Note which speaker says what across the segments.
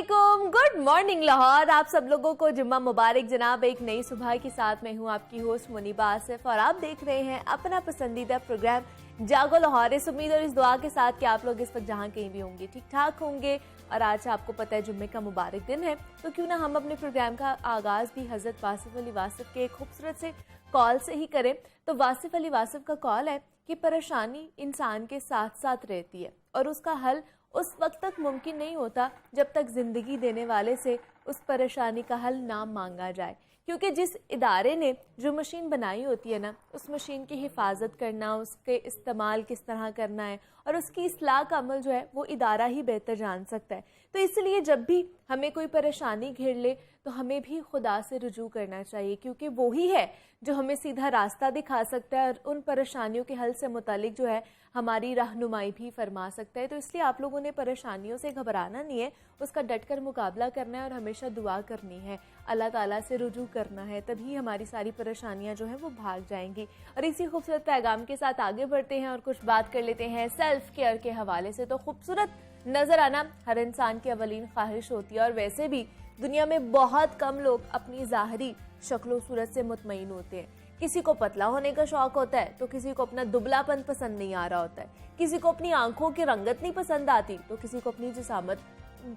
Speaker 1: अस्सलामुअलैकुम, good morning Lahore. आप सब लोगों को जुम्मा मुबारक जनाब। एक नई सुबह के साथ मैं हूं आपकी होस्ट मुनीबा आसिफ और आप देख रहे हैं अपना पसंदीदा प्रोग्राम जागो लाहौर। इस उम्मीद और इस दुआ के साथ कि आप लोग इस वक्त जहां कहीं भी होंगे ठीक ठाक होंगे। और आज आपको पता है जुम्मे का मुबारक दिन है, तो क्यों ना हम अपने प्रोग्राम का आगाज भी हजरत वासिफ अली वासिफ के एक खूबसूरत से कॉल से ही करें। तो वासिफ अली वासिफ का कॉल है कि परेशानी इंसान के साथ साथ रहती है और उसका हल उस वक्त तक मुमकिन नहीं होता जब तक जिंदगी देने वाले से उस परेशानी का हल ना मांगा जाए। क्योंकि जिस इदारे ने जो मशीन बनाई होती है ना, उस मशीन की हिफाजत करना, उसके इस्तेमाल किस तरह करना है और उसकी इस्लाह का अमल जो है वो इदारा ही बेहतर जान सकता है। तो इसलिए जब भी हमें कोई परेशानी घेर ले तो हमें भी खुदा से रुजू करना चाहिए, क्योंकि वो ही है जो हमें सीधा रास्ता दिखा सकता है और उन परेशानियों के हल से मुतालिक जो है हमारी रहनुमाई भी फरमा सकता है। तो इसलिए आप लोगों ने परेशानियों से घबराना नहीं है, उसका डटकर मुकाबला करना है और हमेशा दुआ करनी है, अल्लाह ताला से रुजू करना है, तभी हमारी सारी परेशानियां जो है वो भाग जाएंगी। और इसी खूबसूरत पैगाम के साथ आगे बढ़ते हैं और कुछ बात कर लेते हैं सेल्फ केयर के हवाले से। तो खूबसूरत नजर आना हर इंसान की अवलीन ख्वाहिश होती है और वैसे भी दुनिया में बहुत कम लोग अपनी ज़ाहरी शक्लो सूरत से मुतमईन होते हैं। किसी को पतला होने का शौक होता है तो किसी को अपना दुबलापन पसंद नहीं आ रहा होता है, किसी को अपनी आंखों की रंगत नहीं पसंद आती तो किसी को अपनी जिसामत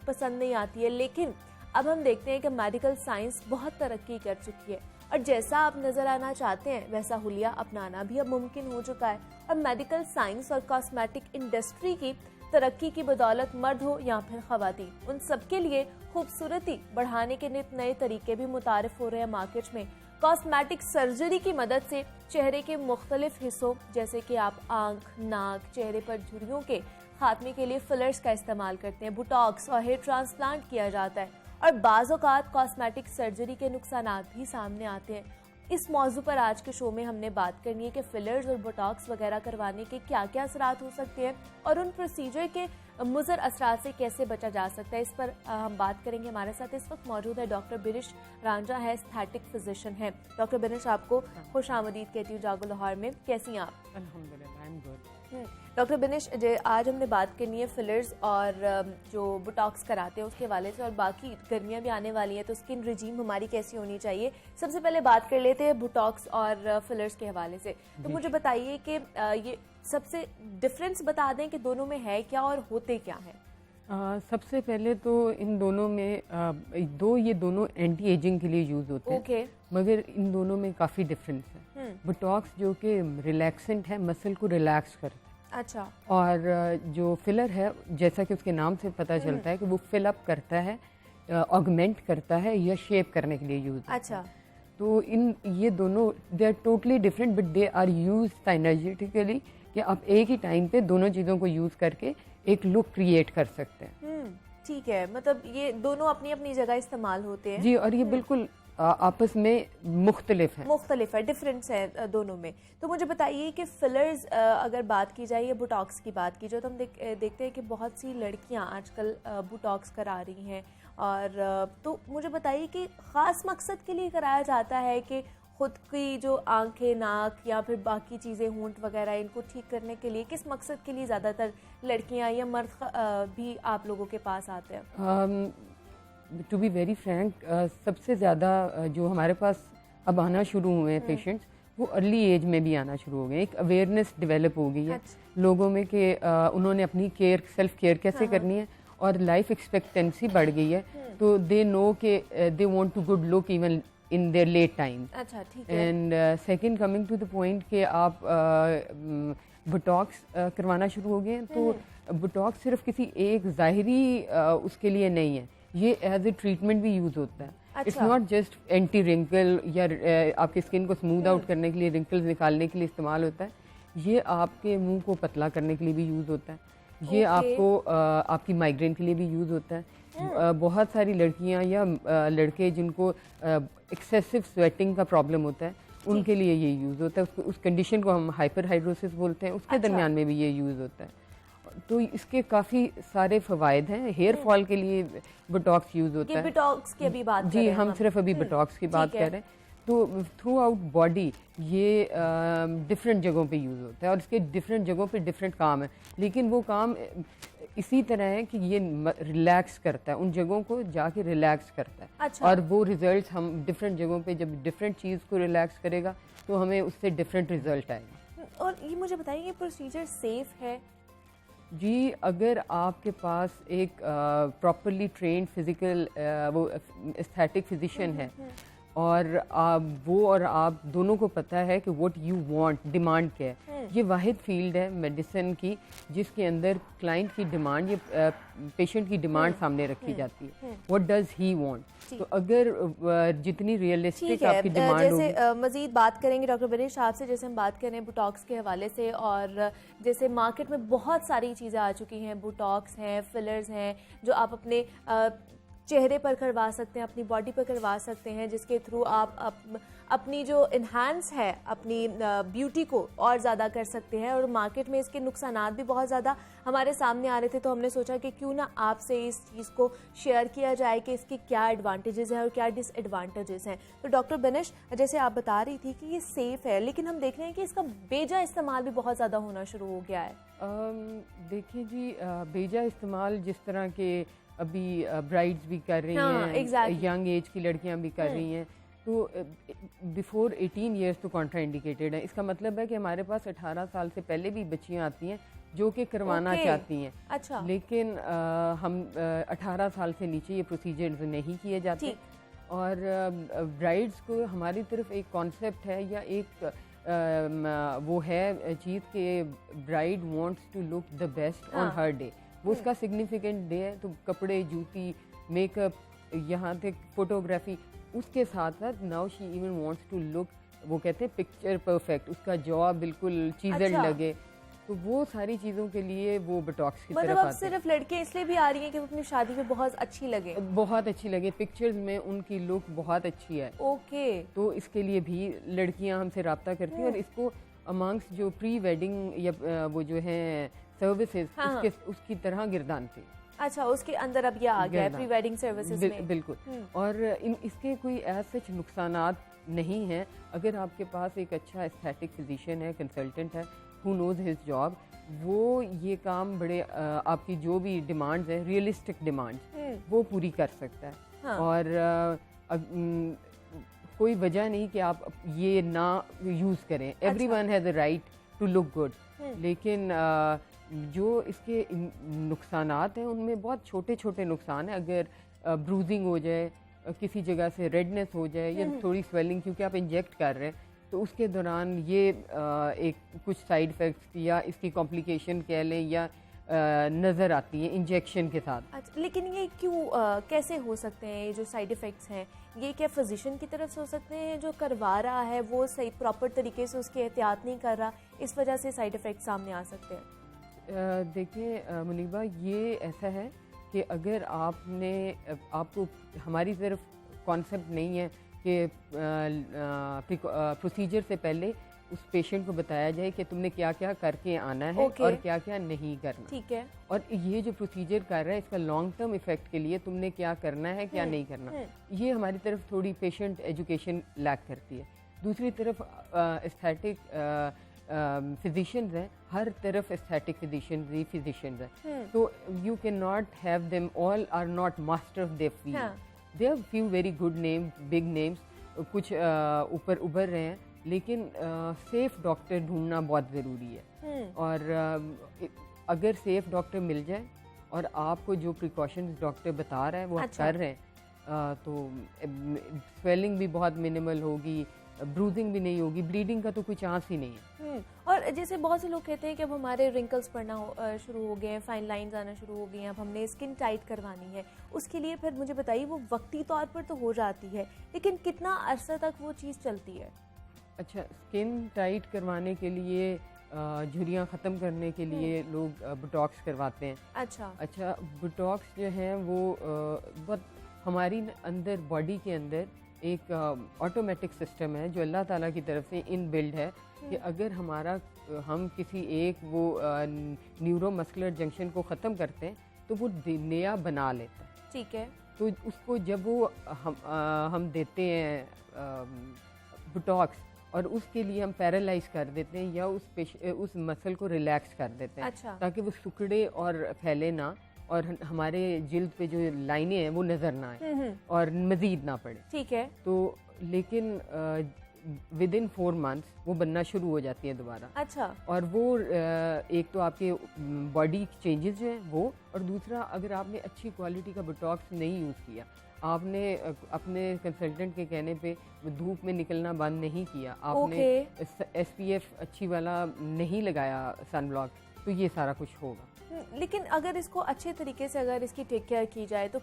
Speaker 1: पसंद नहीं आती है। लेकिन अब हम देखते हैं कि मेडिकल साइंस बहुत तरक्की कर चुकी है और जैसा आप नजर आना चाहते हैं वैसा हुलिया अपनाना भी अब मुमकिन हो चुका है। और मेडिकल साइंस और कॉस्मेटिक इंडस्ट्री की तरक्की की बदौलत मर्द हो या फिर खवातीन, उन सबके लिए खूबसूरती बढ़ाने के नित नए तरीके भी मुतारिफ हो रहे हैं मार्केट में। कॉस्मेटिक सर्जरी की मदद से चेहरे के मुख्तलिफ हिस्सों जैसे कि आप आंख, नाक, चेहरे पर झुर्रियों के खात्मे के लिए फिलर्स का इस्तेमाल करते हैं, बुटॉक्स और हेयर ट्रांसप्लांट किया जाता है और बाज़ औक़ात कॉस्मेटिक सर्जरी के नुकसानात भी सामने आते हैं। इस मौजू पर आज के शो में हमने बात करनी है कि फिलर्स और बोटॉक्स वगैरह करवाने के क्या क्या असरात हो सकते हैं और उन प्रोसीजर के मुज़र असरात से कैसे बचा जा सकता है। इस पर हम बात करेंगे। हमारे साथ इस वक्त मौजूद है डॉक्टर बिनिश रांझा है, एस्थेटिक फिजिशियन है। डॉक्टर बिनिश, आपको खुश आमदीद कहती हूँ जागो लाहौर में। कैसी हैं आप?
Speaker 2: अल्हम्दुलिल्लाह, आई एम गुड।
Speaker 1: डॉक्टर बिनिश, आज हमने बात करनी है फिलर्स और जो बोटॉक्स कराते हैं उसके हवाले से, और बाकी गर्मियाँ भी आने वाली हैं तो स्किन रिजीम हमारी कैसी होनी चाहिए। सबसे पहले बात कर लेते हैं बोटॉक्स और फिलर्स के हवाले से। तो मुझे बताइए कि ये सबसे डिफरेंस बता दें कि दोनों में है क्या और होते क्या हैं।
Speaker 2: सबसे पहले तो इन दोनों में ये दोनों एंटी एजिंग के लिए यूज़ होते हैं, मगर इन दोनों में काफ़ी डिफरेंस है। बोटॉक्स जो कि रिलैक्सेंट है, मसल को रिलैक्स करता है।
Speaker 1: अच्छा।
Speaker 2: और जो फिलर है, जैसा कि उसके नाम से पता चलता है कि वो फिल अप करता है, ऑगमेंट करता है या शेप करने के लिए यूज़।
Speaker 1: अच्छा।
Speaker 2: तो ये दोनों they are totally different but they are use synergetically, कि आप एक ही टाइम पे दोनों चीज़ों को यूज़ करके एक लुक क्रिएट कर सकते हैं।
Speaker 1: ठीक है, मतलब ये दोनों अपनी अपनी जगह इस्तेमाल होते हैं।
Speaker 2: जी, और ये बिल्कुल आपस में मुख्तलिफ है,
Speaker 1: डिफरेंस है दोनों में। तो मुझे बताइए कि फिलर्स अगर बात की जाए या बोटॉक्स की बात की जाए तो हम देखते हैं कि बहुत सी लड़कियां आजकल बोटॉक्स करा रही हैं। और तो मुझे बताइए कि ख़ास मकसद के लिए कराया जाता है कि खुद की जो आंखें, नाक या फिर बाकी चीज़ें, होंठ वगैरह, इनको ठीक करने के लिए किस मकसद के लिए ज़्यादातर लड़कियां या मर्द भी आप लोगों के पास आते हैं?
Speaker 2: टू बी वेरी फ्रैंक, सबसे ज़्यादा जो हमारे पास अब आना शुरू हुए हैं पेशेंट्स, वो अर्ली एज में भी आना शुरू हो गए। एक अवेयरनेस डेवलप हो गई है लोगों में कि उन्होंने अपनी केयर, सेल्फ केयर कैसे करनी है, और लाइफ एक्सपेक्टेंसी बढ़ गई है। तो दे नो कि they want to good look even in their late time.
Speaker 1: अच्छा, ठीक है।
Speaker 2: And second, coming to the point कि आप बोटॉक्स करवाना शुरू हो गए हैं, तो बोटॉक्स सिर्फ किसी एक ज़ाहिरी उसके लिए नहीं है, ये एज ए ट्रीटमेंट भी यूज़ होता है। It's not just anti wrinkle या आपकी स्किन को स्मूथ आउट करने के लिए, रिंकल्स निकालने के लिए इस्तेमाल होता है। ये आपके मुंह को पतला करने के लिए भी यूज़ होता है। ये आपको आपकी माइग्रेन के लिए भी यूज़ होता है। बहुत सारी लड़कियां या लड़के जिनको एक्सेसिव स्वेटिंग का प्रॉब्लम होता है, उनके लिए ये यूज़ होता है। उस कंडीशन को हम हाइपर हाइड्रोसिस बोलते हैं, उसके दरमियान में भी ये यूज़ होता है। तो इसके काफ़ी सारे फ़वाइद हैं। हेयर फॉल के लिए बोटॉक्स यूज़ होता है।
Speaker 1: बोटॉक्स की अभी बात
Speaker 2: जी, हम सिर्फ अभी बोटॉक्स की बात कर रहे हैं। तो थ्रू आउट बॉडी ये डिफरेंट जगहों पे यूज़ होता है और इसके डिफरेंट जगहों पे डिफरेंट काम है, लेकिन वो काम इसी तरह है कि ये रिलैक्स करता है, उन जगहों को जाके रिलैक्स करता है।
Speaker 1: अच्छा।
Speaker 2: और वो रिजल्ट हम डिफरेंट जगहों पे जब डिफरेंट चीज़ को रिलैक्स करेगा तो हमें उससे डिफरेंट रिजल्ट आएगा।
Speaker 1: और ये मुझे बताइए, ये प्रोसीजर सेफ है?
Speaker 2: जी, अगर आपके पास एक प्रॉपरली ट्रेंड फिजिकल वो एस्थेटिक फिजिशियन है और वो और आप दोनों को पता है कि व्हाट यू वांट, डिमांड क्या है। ये वाहिद फील्ड है मेडिसिन की जिसके अंदर क्लाइंट की डिमांड, ये पेशेंट की डिमांड सामने रखी जाती है, व्हाट डज ही वांट। तो अगर जितनी रियलिस्टिक आपकी डिमांड
Speaker 1: जैसे
Speaker 2: होगी।
Speaker 1: मजीद बात करेंगे डॉक्टर बनिश आपसे, जैसे हम बात करें बोटॉक्स के हवाले से, और जैसे मार्केट में बहुत सारी चीज़ें आ चुकी हैं, बोटॉक्स हैं, फिलर्स हैं, जो आप अपने चेहरे पर करवा सकते हैं, अपनी बॉडी पर करवा सकते हैं, जिसके थ्रू आप अपनी जो इन्हांस है अपनी ब्यूटी को और ज़्यादा कर सकते हैं। और मार्केट में इसके नुकसानात भी बहुत ज़्यादा हमारे सामने आ रहे थे, तो हमने सोचा कि क्यों ना आपसे इस चीज़ को शेयर किया जाए कि इसके क्या एडवांटेजेस हैं और क्या डिसएडवांटेजेस हैं। तो डॉक्टर बनिश, जैसे आप बता रही थी कि ये सेफ़ है, लेकिन हम देख रहे हैं कि इसका बेजा इस्तेमाल भी बहुत ज़्यादा होना शुरू हो गया है।
Speaker 2: देखिए जी, बेजा इस्तेमाल जिस तरह के अभी ब्राइड्स भी कर रही हैं, यंग एज की लड़कियां भी कर रही हैं, तो बिफोर 18 इयर्स तो कॉन्ट्रा इंडिकेटेड है। इसका मतलब है कि हमारे पास 18 साल से पहले भी बच्चियां आती हैं जो कि करवाना चाहती हैं।
Speaker 1: अच्छा।
Speaker 2: लेकिन हम 18 साल से नीचे ये प्रोसीजर्स नहीं किए जाते। और ब्राइड्स को हमारी तरफ एक कॉन्सेप्ट है या एक वो है चीज़ कि bride wants to look the best on her day. वो उसका सिग्निफिकेंट डे है, तो कपड़े, जूती, मेकअप, यहाँ तक फोटोग्राफी, उसके साथ साथ now she even wants to look, वो कहते हैं पिक्चर परफेक्ट, उसका जॉब बिल्कुल चीज़ड़ लगे। तो वो सारी चीज़ों के लिए वो बोटॉक्स की तरफ आते हैं।
Speaker 1: मतलब अब सिर्फ लड़के इसलिए भी आ रही हैं कि वो अपनी शादी में बहुत अच्छी लगे,
Speaker 2: बहुत अच्छी लगे, पिक्चर्स में उनकी लुक बहुत अच्छी है।
Speaker 1: ओके।
Speaker 2: तो इसके लिए भी लड़कियां हमसे रब्ता करती हैं और इसको अमंग्स जो प्री वेडिंग या वो जो है सर्विसेज उसकी तरह गिरदानते।
Speaker 1: अच्छा, उसके अंदर अब ये आ गया है प्री वेडिंग सर्विसेज में।
Speaker 2: बिल्कुल। और इसके कोई ऐसे नुकसानात नहीं हैं अगर आपके पास एक अच्छा एस्थेटिक फिजिशियन है, कंसल्टेंट है, हु नोज हिज जॉब, वो ये काम बड़े आपकी जो भी डिमांड्स हैं, रियलिस्टिक डिमांड्स, वो पूरी कर सकता है। और कोई वजह नहीं कि आप ये ना यूज़ करें। Everyone has the right to look good, लेकिन जो इसके नुकसानात हैं उनमें बहुत छोटे छोटे नुकसान हैं। अगर ब्रूजिंग हो जाए, किसी जगह से रेडनेस हो जाए या थोड़ी स्वेलिंग, क्योंकि आप इंजेक्ट कर रहे हैं, तो उसके दौरान ये एक कुछ साइड इफ़ेक्ट्स या इसकी कॉम्प्लिकेशन कह लें या नज़र आती है इंजेक्शन के साथ।
Speaker 1: अच्छा, लेकिन ये क्यों कैसे हो सकते हैं? ये जो साइड इफ़ेक्ट्स हैं, ये क्या फिजिशियन की तरफ से हो सकते हैं? जो करवा रहा है वो सही प्रॉपर तरीके से उसकी एहतियात नहीं कर रहा, इस वजह से साइड इफ़ेक्ट सामने आ सकते हैं?
Speaker 2: देखिए मुनीबा, ये ऐसा है कि अगर आपको हमारी तरफ कॉन्सेप्ट नहीं है कि प्रोसीजर से पहले उस पेशेंट को बताया जाए कि तुमने क्या क्या करके आना है और क्या क्या नहीं करना।
Speaker 1: ठीक है।
Speaker 2: और ये जो प्रोसीजर कर रहा है इसका लॉन्ग टर्म इफेक्ट के लिए तुमने क्या करना है, क्या नहीं करना, ये हमारी तरफ थोड़ी पेशेंट एजुकेशन लैक करती है। दूसरी तरफ एस्थेटिक फिजिशियंस हैं, हर तरफ एस्थेटिक फिजिशियंस हैं, तो you can not have them all are not master of their field. There are few very good names, big names, कुछ ऊपर उभर रहे हैं, लेकिन सेफ डॉक्टर ढूंढना बहुत ज़रूरी है। और अगर सेफ डॉक्टर मिल जाए और आपको जो प्रिकॉशंस डॉक्टर बता रहा है वो आप कर रहे हैं, तो स्वेलिंग भी बहुत मिनिमल होगी, ब्रूजिंग भी नहीं होगी, ब्लीडिंग का तो कोई चांस ही नहीं है।
Speaker 1: और जैसे बहुत से लोग कहते हैं कि अब हमारे रिंकल्स पड़ना शुरू हो गए हैं, फाइन लाइंस आना शुरू हो गई हैं, अब हमने स्किन टाइट करवानी है, उसके लिए फिर मुझे बताइए, वो वक्ती तौर पर तो हो जाती है, लेकिन कितना अरसा तक वो चीज़ चलती है?
Speaker 2: अच्छा, स्किन टाइट करवाने के लिए, झुर्रियाँ ख़त्म करने के लिए लोग बोटॉक्स करवाते हैं। अच्छा, बोटॉक्स जो हैं वो बहुत हमारी अंदर बॉडी के अंदर एक ऑटोमेटिक सिस्टम है जो अल्लाह ताला की तरफ से इन बिल्ड है कि अगर हम किसी एक वो न्यूरोमस्कुलर जंक्शन को ख़त्म करते हैं तो वो नया बना लेता है।
Speaker 1: ठीक है।
Speaker 2: तो उसको जब वो हम देते हैं बोटॉक्स और उसके लिए हम पैरालाइज कर देते हैं या उस मसल को रिलैक्स कर देते हैं।
Speaker 1: अच्छा।
Speaker 2: ताकि वो सिकुड़े और फैले ना, और हमारे जिल्द पे जो लाइनें हैं वो नज़र ना आए और मज़ीद ना पड़े।
Speaker 1: ठीक है।
Speaker 2: तो लेकिन विद इन 4 मंथ्स वो बनना शुरू हो जाती है दोबारा।
Speaker 1: अच्छा।
Speaker 2: और वो एक तो आपके बॉडी चेंजेस जो हैं वो, और दूसरा अगर आपने अच्छी क्वालिटी का बोटॉक्स नहीं यूज़ किया, आपने अपने कंसल्टेंट के कहने पे धूप में निकलना बंद नहीं किया, आपने SPF अच्छी वाला नहीं लगाया, सनब्लॉक, तो ये सारा कुछ होगा।
Speaker 1: लेकिन अगर इसको अच्छे तरीके से अगर इसकी टेक केयर की जाए तो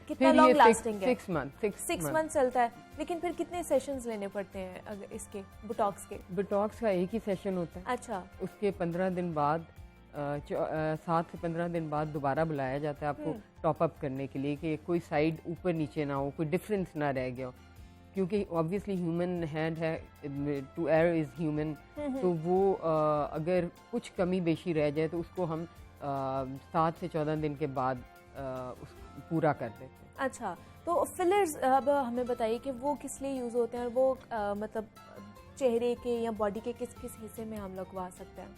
Speaker 1: कितना लॉन्ग लास्टिंग है? 6 मंथ चलता है। लेकिन फिर कितने सेशंस लेने पड़ते हैं अगर इसके बोटॉक्स के?
Speaker 2: बोटॉक्स का एक ही सेशन होता है।
Speaker 1: अच्छा।
Speaker 2: उसके 15 दिन बाद 7 से 15 दिन बाद दोबारा बुलाया जाता है आपको टॉप अप करने के लिए, कि कोई साइड ऊपर नीचे ना हो, कोई डिफरेंस ना रह गया हो, क्योंकि ऑब्वियसली ह्यूमन हैंड है, टू एयर इज़ ह्यूमन। तो वो अगर कुछ कमी बेशी रह जाए तो उसको हम 7 से 14 दिन के बाद पूरा कर देते हैं।
Speaker 1: अच्छा, तो फिलर्स अब हमें बताइए कि वो किस लिए यूज़ होते हैं, और वो मतलब चेहरे के या बॉडी के किस किस हिस्से में हम लगवा सकते हैं?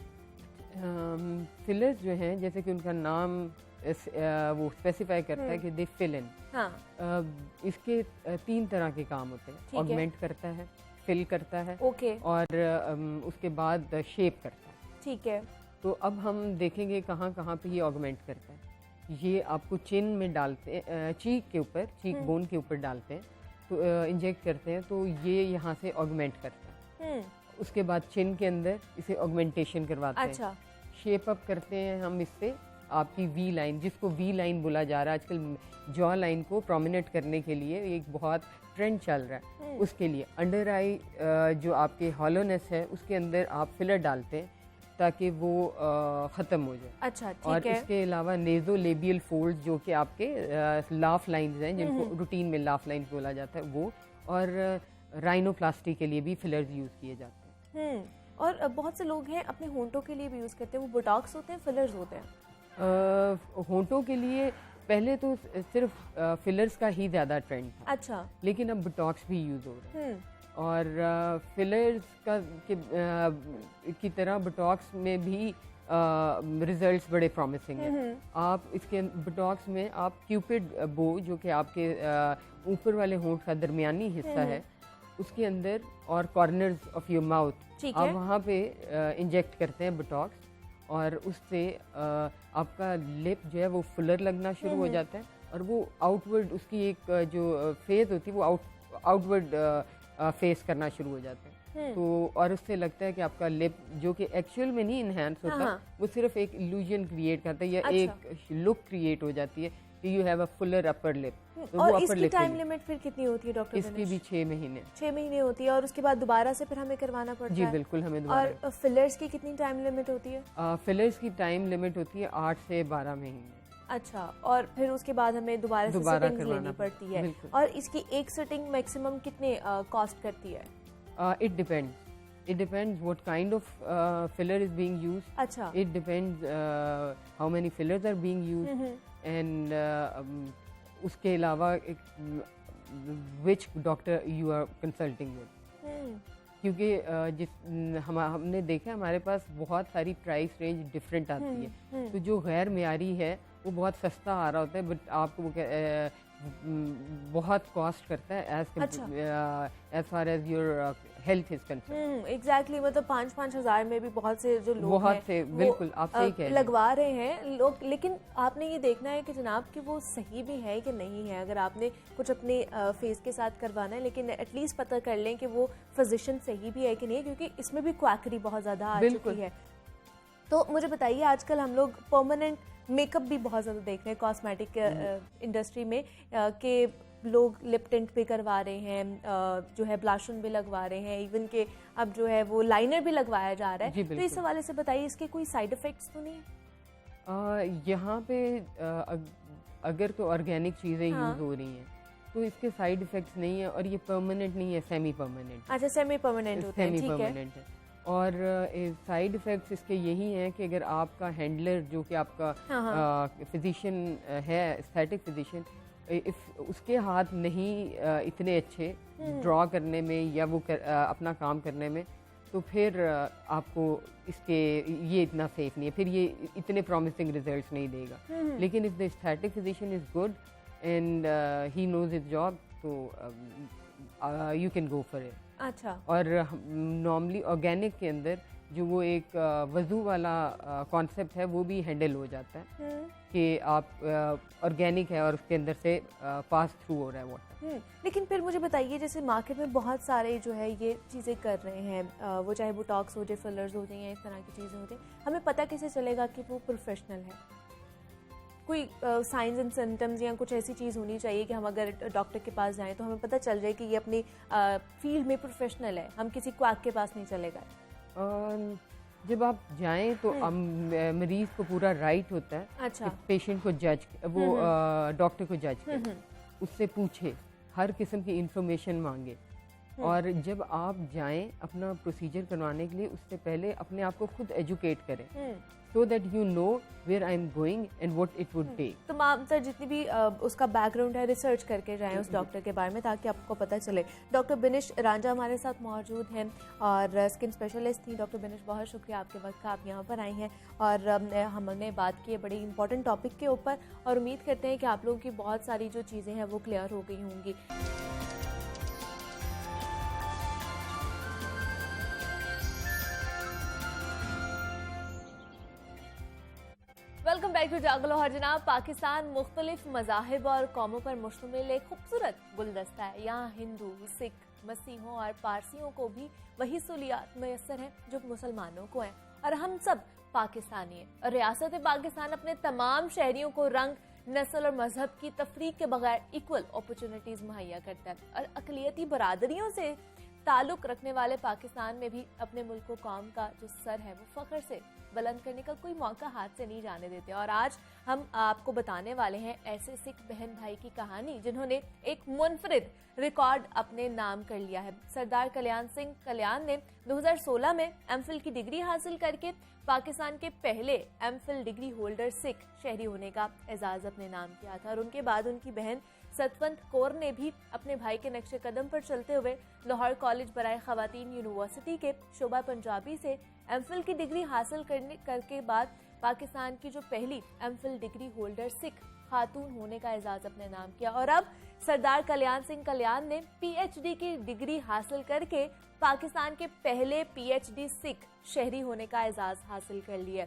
Speaker 2: फिलर्स जो हैं, जैसे कि उनका नाम वो स्पेसिफाई करता है कि दे फिल इन।
Speaker 1: हाँ।
Speaker 2: इसके 3 तरह के काम होते हैं। ऑगमेंट करता है, फिल करता है,
Speaker 1: ओके,
Speaker 2: और उसके बाद शेप करता है।
Speaker 1: ठीक है।
Speaker 2: तो अब हम देखेंगे कहाँ कहाँ पे ये ऑगमेंट करता है। ये आपको चिन में डालते हैं, चीक के ऊपर, चीक बोन के ऊपर डालते हैं, तो इंजेक्ट करते हैं, तो ये यहाँ से ऑगमेंट करता है। उसके बाद चिन के अंदर इसे ऑगमेंटेशन करवाते हैं।
Speaker 1: अच्छा।
Speaker 2: शेप अप करते हैं हम इससे आपकी वी लाइन, जिसको वी लाइन बोला जा रहा है आजकल, जॉ लाइन को प्रोमिनेंट करने के लिए एक बहुत ट्रेंड चल रहा है। उसके लिए अंडर आई जो आपके हॉलोनेस है उसके अंदर आप फिलर डालते हैं ताकि वो ख़त्म हो जाए।
Speaker 1: अच्छा, ठीक
Speaker 2: और
Speaker 1: है।
Speaker 2: इसके अलावा नेजो लेबियल फोल्ड जो कि आपके लाफ लाइंस हैं, जिनको रूटीन में लाफ लाइंस बोला जाता है, वो, और राइनोप्लास्टी के लिए भी फिलर्स यूज़ किए जाते हैं।
Speaker 1: और बहुत से लोग हैं अपने होंठों के लिए भी यूज़ करते हैं, वो बोटॉक्स होते हैं, फिलर्स होते हैं?
Speaker 2: होंठों के लिए पहले तो सिर्फ फिलर्स का ही ज़्यादा ट्रेंड था।
Speaker 1: अच्छा।
Speaker 2: लेकिन अब बोटॉक्स भी यूज़ हो रहे हैं, और फिलर्स का की तरह बोटॉक्स में भी रिजल्ट्स बड़े प्रॉमिसिंग हैं। आप इसके बोटॉक्स में आप क्यूपिड बो, जो कि आपके ऊपर वाले होंठ का दरमियानी हिस्सा है, उसके अंदर और कॉर्नर्स ऑफ योर माउथ, आप वहाँ पे इंजेक्ट करते हैं बोटॉक्स, और उससे आपका लिप जो है वो फुलर लगना शुरू हो जाता है, और वो आउटवर्ड उसकी एक जो फेज होती है वो आउटवर्ड फेस करना शुरू हो जाता है। तो और उससे लगता है कि आपका लिप जो कि एक्चुअल में नहीं इन्हेंस होता, वो सिर्फ एक इल्यूजन क्रिएट करता है, या एक लुक क्रिएट हो जाती है कि you have a Fuller upper lip. तो
Speaker 1: और इसकी टाइम लिमिट फिर कितनी होती है डॉक्टर?
Speaker 2: इसकी भी 6 महीने।
Speaker 1: 6 महीने होती है, और उसके बाद दोबारा से फिर हमें करवाना पड़ता है?
Speaker 2: जी बिल्कुल, हमें दोबारा।
Speaker 1: और फिलर्स की कितनी टाइम लिमिट होती है?
Speaker 2: फिलर्स की टाइम लिमिट होती है 8 से 12 महीने।
Speaker 1: अच्छा, और फिर उसके बाद हमें दोबारा से सिटिंग लेनी पड़ती है? और इसकी एक सिटिंग मैक्सिमम कितने कॉस्ट करती है?
Speaker 2: It depends what kind of filler is being used.
Speaker 1: अच्छा।
Speaker 2: It depends how many fillers are being used, and उसके अलावा which doctor you are consulting with. क्योंकि हमने देखा हमारे पास बहुत सारी प्राइस रेंज डिफरेंट आती है, तो जो गैर मेयारी है वो बहुत सस्ता आ रहा होता है, बट आपको वो बहुत कॉस्ट करता है as far as your health is concern.
Speaker 1: Exactly, मतलब 5-5 हज़ार में भी बहुत से जो लोग
Speaker 2: बहुत से, बिल्कुल आप सही कह रहे हैं,
Speaker 1: लगवा रहे हैं लोग। लेकिन आपने ये देखना है कि जनाब कि वो सही भी है कि नहीं है। अगर आपने कुछ अपने फेस के साथ करवाना है, लेकिन एटलीस्ट पता कर लें कि वो फिजिशियन सही भी है कि नहीं, क्योंकि इसमें भी क्वैकरी बहुत ज़्यादा आ चुकी है। तो मुझे बताइए, आजकल हम लोग परमानेंट मेकअप भी बहुत ज़्यादा देख रहे हैं कॉस्मेटिक इंडस्ट्री में, कि लोग लिप टिंट भी करवा रहे हैं, जो है ब्लशन भी लगवा रहे हैं, इवन के अब जो है वो लाइनर भी लगवाया जा रहा है। तो इस हवाले से बताइए, इसके कोई साइड इफ़ेक्ट्स तो नहीं?
Speaker 2: यहाँ पे अगर तो ऑर्गेनिक चीज़ें यूज़ हो रही हैं तो इसके साइड इफ़ेक्ट्स नहीं है, और ये परमानेंट नहीं है, सेमी परमानेंट।
Speaker 1: अच्छा, सेमी परमानेंट होते हैं, ठीक है।
Speaker 2: और साइड इफ़ेक्ट्स इसके यही हैं कि अगर आपका हैंडलर जो कि आपका फिजिशियन है, एस्थेटिक फिजिशियन, उसके हाथ नहीं इतने अच्छे, ड्रॉ करने में या वो अपना काम करने में, तो फिर आपको इसके ये इतना सेफ नहीं है, फिर ये इतने प्रॉमिसिंग रिजल्ट्स नहीं देगा। लेकिन if the aesthetic physician is good and he knows his job, तो you can go for it.
Speaker 1: अच्छा।
Speaker 2: और नॉर्मली ऑर्गेनिक के अंदर जो वो एक वजू वाला कॉन्सेप्ट है वो भी हैंडल हो जाता है कि आप ऑर्गेनिक है और उसके अंदर से पास थ्रू हो रहा है वाटर।
Speaker 1: लेकिन फिर मुझे बताइए, जैसे मार्केट में बहुत सारे जो है ये चीज़ें कर रहे हैं, वो चाहे बोटॉक्स हो जाए, फिलर्स हो जाए या इस तरह की चीज़ें हो जाए, हमें पता कैसे चलेगा कि वो प्रोफेशनल है? कोई साइंस एंड सिम्टम्स या कुछ ऐसी चीज़ होनी चाहिए कि हम अगर डॉक्टर के पास जाएं तो हमें पता चल जाए कि ये अपनी फील्ड में प्रोफेशनल है, हम किसी क्वाक के पास नहीं चले गए?
Speaker 2: जब आप जाएं तो मरीज को पूरा राइट होता है,
Speaker 1: अच्छा,
Speaker 2: पेशेंट को जज, वो डॉक्टर को जज करे, उससे पूछे, हर किस्म की इंफॉर्मेशन मांगे। और जब आप जाएं अपना प्रोसीजर करवाने के लिए, उससे पहले अपने आप को खुद एजुकेट करें, so that you know where I am going and what it would take।
Speaker 1: तो मैम सर जितनी भी उसका बैकग्राउंड है, रिसर्च करके जाएं उस डॉक्टर के बारे में, ताकि आपको पता चले। डॉक्टर बिनिश रांझा हमारे साथ मौजूद हैं और स्किन स्पेशलिस्ट थी। डॉक्टर बिनिश, बहुत शुक्रिया आपके वक्त का, आप यहाँ पर आई हैं और हमने बात की है बड़ी इंपॉर्टेंट टॉपिक के ऊपर, और उम्मीद करते हैं कि आप लोगों की बहुत सारी जो चीज़ें हैं वो क्लियर हो गई होंगी। वेलकम बैक टू जागो लाहौर। जनाब, पाकिस्तान मुख्तलिफ मज़ाहिब और कौमों पर मुश्तमिल एक खूबसूरत गुलदस्ता है। यहाँ हिंदू, सिख, मसीहों और पारसियों को भी वही सहूलियात मैसर हैं जो मुसलमानों को हैं, और हम सब पाकिस्तानी हैं। और रियासत पाकिस्तान अपने तमाम शहरियों को रंग, नस्ल और मजहब की तफरीक के बगैर इक्वल अपॉर्चुनिटीज़ मुहैया करता है। और अकलियती बरादरियों से ताल्लुक़ रखने वाले पाकिस्तान में भी अपने मुल्क को कौम का जो सर है वो फ़ख्र से बुलंद करने का कोई मौका हाथ से नहीं जाने देते। और आज हम आपको बताने वाले हैं ऐसे सिख बहन भाई की कहानी जिन्होंने एक मुनफरिद रिकॉर्ड अपने नाम कर लिया है। सरदार कल्याण सिंह कल्याण ने 2016 में एमफिल की डिग्री हासिल करके पाकिस्तान के पहले एमफिल डिग्री होल्डर सिख शहरी होने का एजाज़ अपने नाम किया था। और उनके बाद उनकी बहन सतवंत कौर ने भी अपने भाई के नक्शे कदम पर चलते हुए लाहौर कॉलेज बराए ख़वातीन यूनिवर्सिटी के शोबा पंजाबी से एमफिल की डिग्री हासिल करके बाद पाकिस्तान की जो पहली एमफिल डिग्री होल्डर सिख खातून होने का एजाज़ अपने नाम किया। और अब सरदार कल्याण सिंह कल्याण ने पीएचडी की डिग्री हासिल करके पाकिस्तान के पहले पीएचडी सिख शहरी होने का एजाज़ हासिल कर लिया,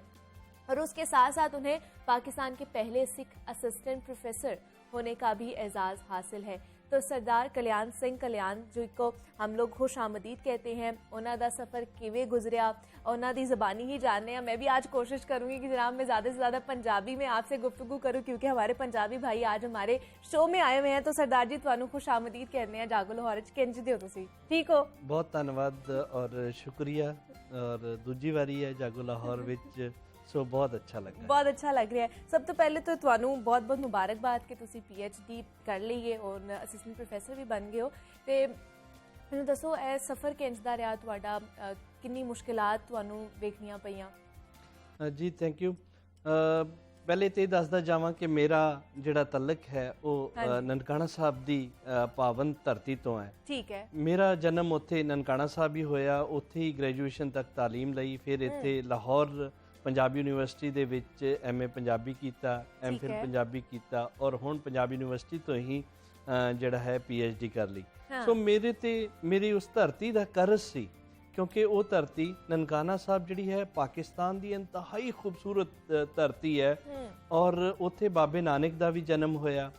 Speaker 1: और उसके साथ साथ उन्हें पाकिस्तान के पहले सिख असिस्टेंट प्रोफेसर होने का भी एजाज़ हासिल है। तो सरदार कल्याण सिंह कल्याण जिनको हम लोग खुश आमदीद कहते हैं, उन्हों का सफ़र किवें गुजरिया, उन्हों की ज़बानी ही जानने हैं। मैं भी आज कोशिश करूंगी कि जनाब मैं ज़्यादा से ज़्यादा पंजाबी में आपसे गुफ्तगू करूं, क्योंकि हमारे पंजाबी भाई आज हमारे शो में आए हुए हैं। तो सरदार जी तुहानू खुश आमदीद कहने हैं जागो लाहौर च। किंज दे हो तुसीं? ठीक हो?
Speaker 3: बहुत धन्यवाद और शुक्रिया, और दूजी बारी है जागो लाहौर विच, सो बहुत अच्छा लगा,
Speaker 1: बहुत अच्छा लग रहा है। सब तो पहले तो तुहानू बहुत बहुत मुबारकबाद कि तुसी पीएचडी कर ली है और असिस्टेंट प्रोफेसर भी बन गए हो। ते मैनूं दसो ए सफ़र किंज दा रहा तुहाडा, किन्नी मुश्किलात तुहानू वेखनियां पईयां?
Speaker 3: जी थैंक यू। पहले तो दसदा जावां कि मेरा जिहड़ा तलक है वो ननकाना साहब दी पावन धरती तो है।
Speaker 1: ठीक है।
Speaker 3: मेरा जन्म उत्थे ननकाना साहब ही होया, उत्थे ही ग्रेजुएशन तक तालीम लई, फिर इत्थे लाहौर पंजाबी यूनिवर्सिटी दे विच एमए पंजाबी कीता, एमफिल पंजाबी कीता, और हुण पंजाबी यूनिवर्सिटी तो ही जिहड़ा है पीएचडी कर ली। सो मेरे ते मेरी उस धरती दा करज सी, क्योंकि वो धरती ननकाना साहब जिहड़ी है पाकिस्तान दी इंतहाई खूबसूरत धरती है, और उत्थे बाबे नानक दा भी जन्म होया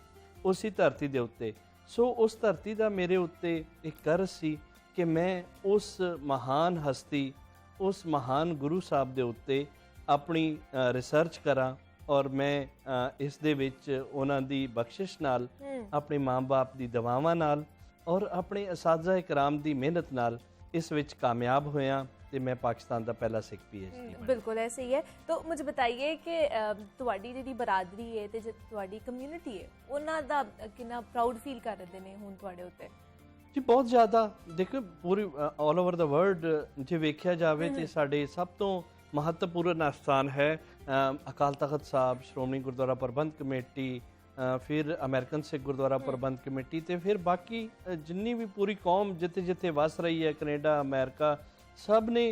Speaker 3: उसी धरती दे उत्ते। सो उस धरती दा मेरे उत्ते एक करज सी कि मैं उस महान हस्ती, उस महान गुरु साहब दे उत्ते अपनी रिसर्च करा, और मैं इस दे विच उन्हां दी बख्शिश नाल, अपने माँ बाप दी दवावां नाल और अपने असातिज़ा कराम दी मेहनत नाल इस विच कामयाब होया, ते मैं पाकिस्तान दा पहला सिख पीएचडी।
Speaker 1: बिल्कुल ऐसे ही है। तो मुझे बताइए कि तुहाडी जिहड़ी बरादरी है ते तुहाडी कम्यूनिटी है, उन्हां दा कितना प्राउड फील कर रहे ने हुण तुहाडे उत्ते?
Speaker 3: जी बहुत ज़्यादा। देखो पूरी ऑल ओवर द वर्ल्ड जे वेख्या जावे ते साडे सब तो महत्वपूर्ण स्थान है अकाल तख्त साहब, श्रोमणी गुरुद्वारा प्रबंध कमेटी, फिर अमेरिकन सिख गुरुद्वारा प्रबंध कमेटी ते फिर बाकी जिन्नी भी पूरी कौम जिथे जिथे वस रही है, कनेडा अमेरिका, सब ने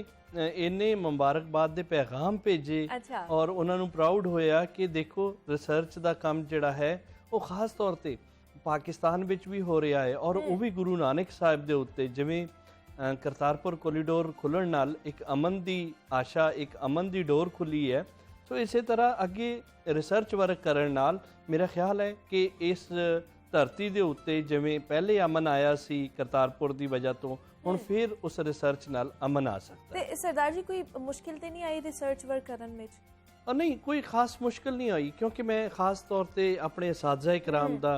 Speaker 3: इन्ने मुबारकबाद दे पैगाम भेजे
Speaker 1: अच्छा।
Speaker 3: और उन्होंने प्राउड होया कि देखो रिसर्च का काम जिहड़ा है वो खास तौर ते पाकिस्तान विच भी हो रहा है और वो भी गुरु नानक साहिब दे उत्ते जिवें करतारपुर कोरीडोर खुलण नाल एक अमन दी आशा, एक अमन दी डोर खुली है। सो इसे तरह अगे रिसर्च वर्क करन नाल मेरा ख्याल है कि इस धरती दे उत्ते जिवें पहले अमन आया सी करतारपुर दी वजह तो हुण फिर उस रिसर्च नाल अमन आ सकता है।
Speaker 1: ते सरदार जी कोई मुश्किल ते नहीं आई रिसर्च वर्क करन विच?
Speaker 3: और नहीं, कोई खास मुश्किल नहीं आई क्योंकि मैं खास तौर ते अपने असातिज़ा इकराम दा